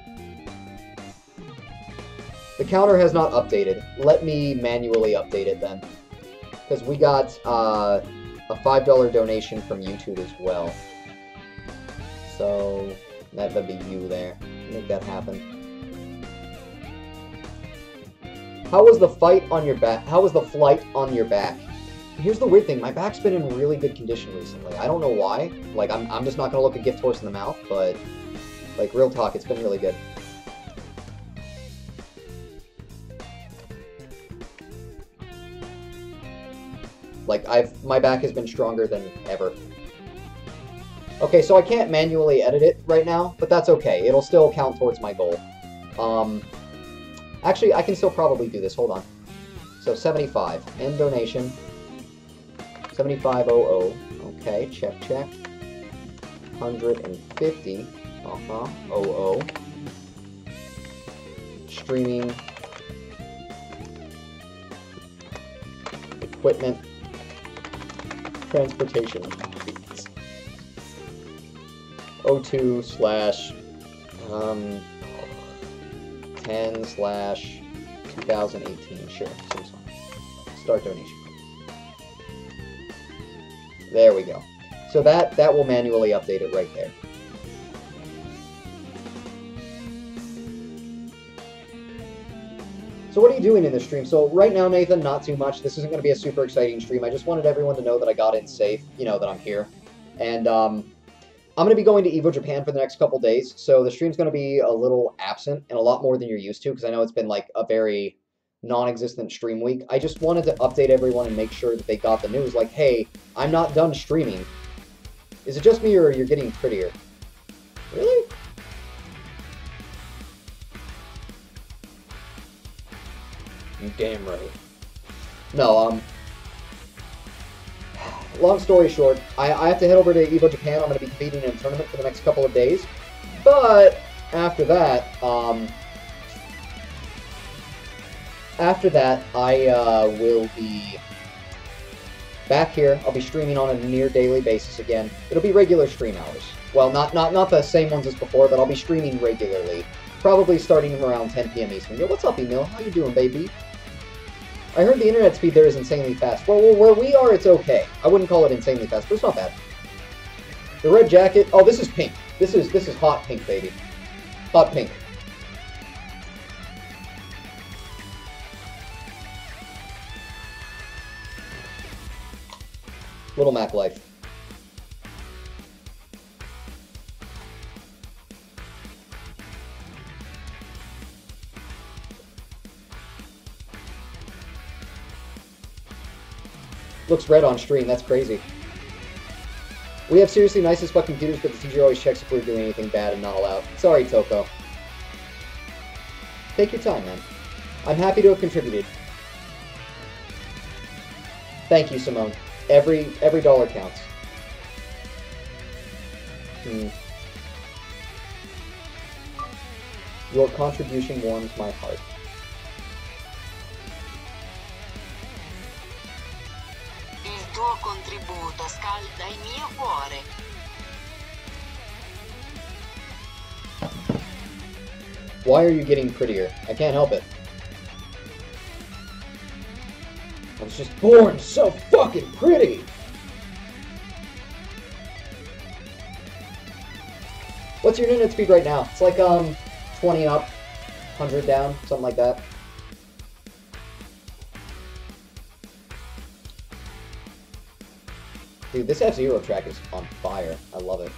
The counter has not updated. Let me manually update it then. Because we got a $5 donation from YouTube as well. So, that'd be you there. Make that happen. How was the fight on your back? How was the flight on your back? Here's the weird thing. My back's been in really good condition recently. I don't know why. Like, I'm just not going to look a gift horse in the mouth, but, like, real talk, it's been really good. Like, my back has been stronger than ever. Okay, so I can't manually edit it right now, but that's okay. It'll still count towards my goal. Actually, I can still probably do this. Hold on. So, 75. End donation. 7500. Okay, check. 150. 00. Streaming. Equipment. transportation fees. 02 slash 10 slash 2018. Sure, seems fine. Start donation. There we go. So that will manually update it right there. So what are you doing in this stream? So right now, Nathan, not too much. This isn't going to be a super exciting stream. I just wanted everyone to know that I got in safe, you know, that I'm here. And I'm going to be going to Evo Japan for the next couple days, so the stream's going to be a little absent and a lot more than you're used to, because I know it's been like a very non-existent stream week. I just wanted to update everyone and make sure that they got the news, like, hey, I'm not done streaming. Is it just me, or you're getting prettier? Really? You damn right. No, long story short, I have to head over to Evo Japan. I'm going to be competing in a tournament for the next couple of days. But after that, I will be back here. I'll be streaming on a near daily basis again. It'll be regular stream hours. Well, not the same ones as before, but I'll be streaming regularly. Probably starting around 10 p.m. Eastern. Yo, what's up, Emil? How you doing, baby? I heard the internet speed there is insanely fast. Well, where we are, it's okay. I wouldn't call it insanely fast, but it's not bad. The red jacket. Oh, this is pink. This is hot pink, baby. Hot pink. Little Mac life. Looks red on stream, that's crazy. We have seriously nice as fuck computers, but the teacher always checks if we're doing anything bad and not allowed. Sorry, Toko. Take your time, man. I'm happy to have contributed. Thank you, Simone. Every dollar counts. Your contribution warms my heart. Il tuo contributo scalda il mio cuore. Why are you getting prettier? I can't help it. I was just born so fucking pretty! What's your internet speed right now? It's like, 20 up, 100 down, something like that. Dude, this F-Zero track is on fire. I love it.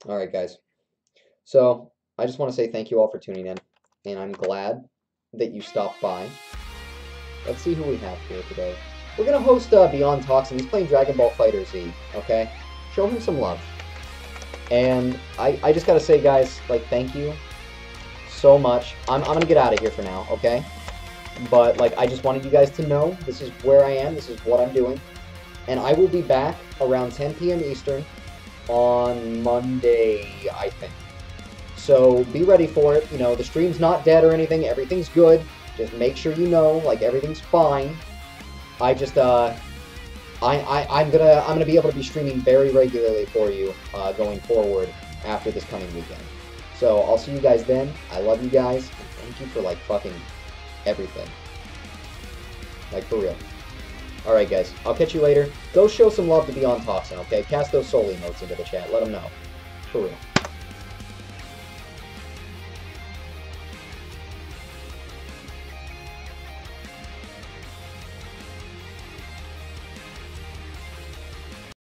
Alright, guys. So, I just want to say thank you all for tuning in, and I'm glad that you stopped by. Let's see who we have here today. We're going to host Beyond Talks, and he's playing Dragon Ball FighterZ, okay? Show him some love. And I just got to say, guys, like, thank you so much. I'm going to get out of here for now, okay? But, like, I just wanted you guys to know this is where I am, this is what I'm doing. And I will be back around 10 p.m. Eastern on Monday, I think. So be ready for it. You know, the stream's not dead or anything. Everything's good. Just make sure you know, like, everything's fine. I just, I'm gonna be able to be streaming very regularly for you going forward after this coming weekend. So I'll see you guys then. I love you guys. And thank you for, like, fucking everything. Like, for real. Alright, guys. I'll catch you later. Go show some love to Beyond Toxin, okay? Cast those soul emotes into the chat. Let them know. For real.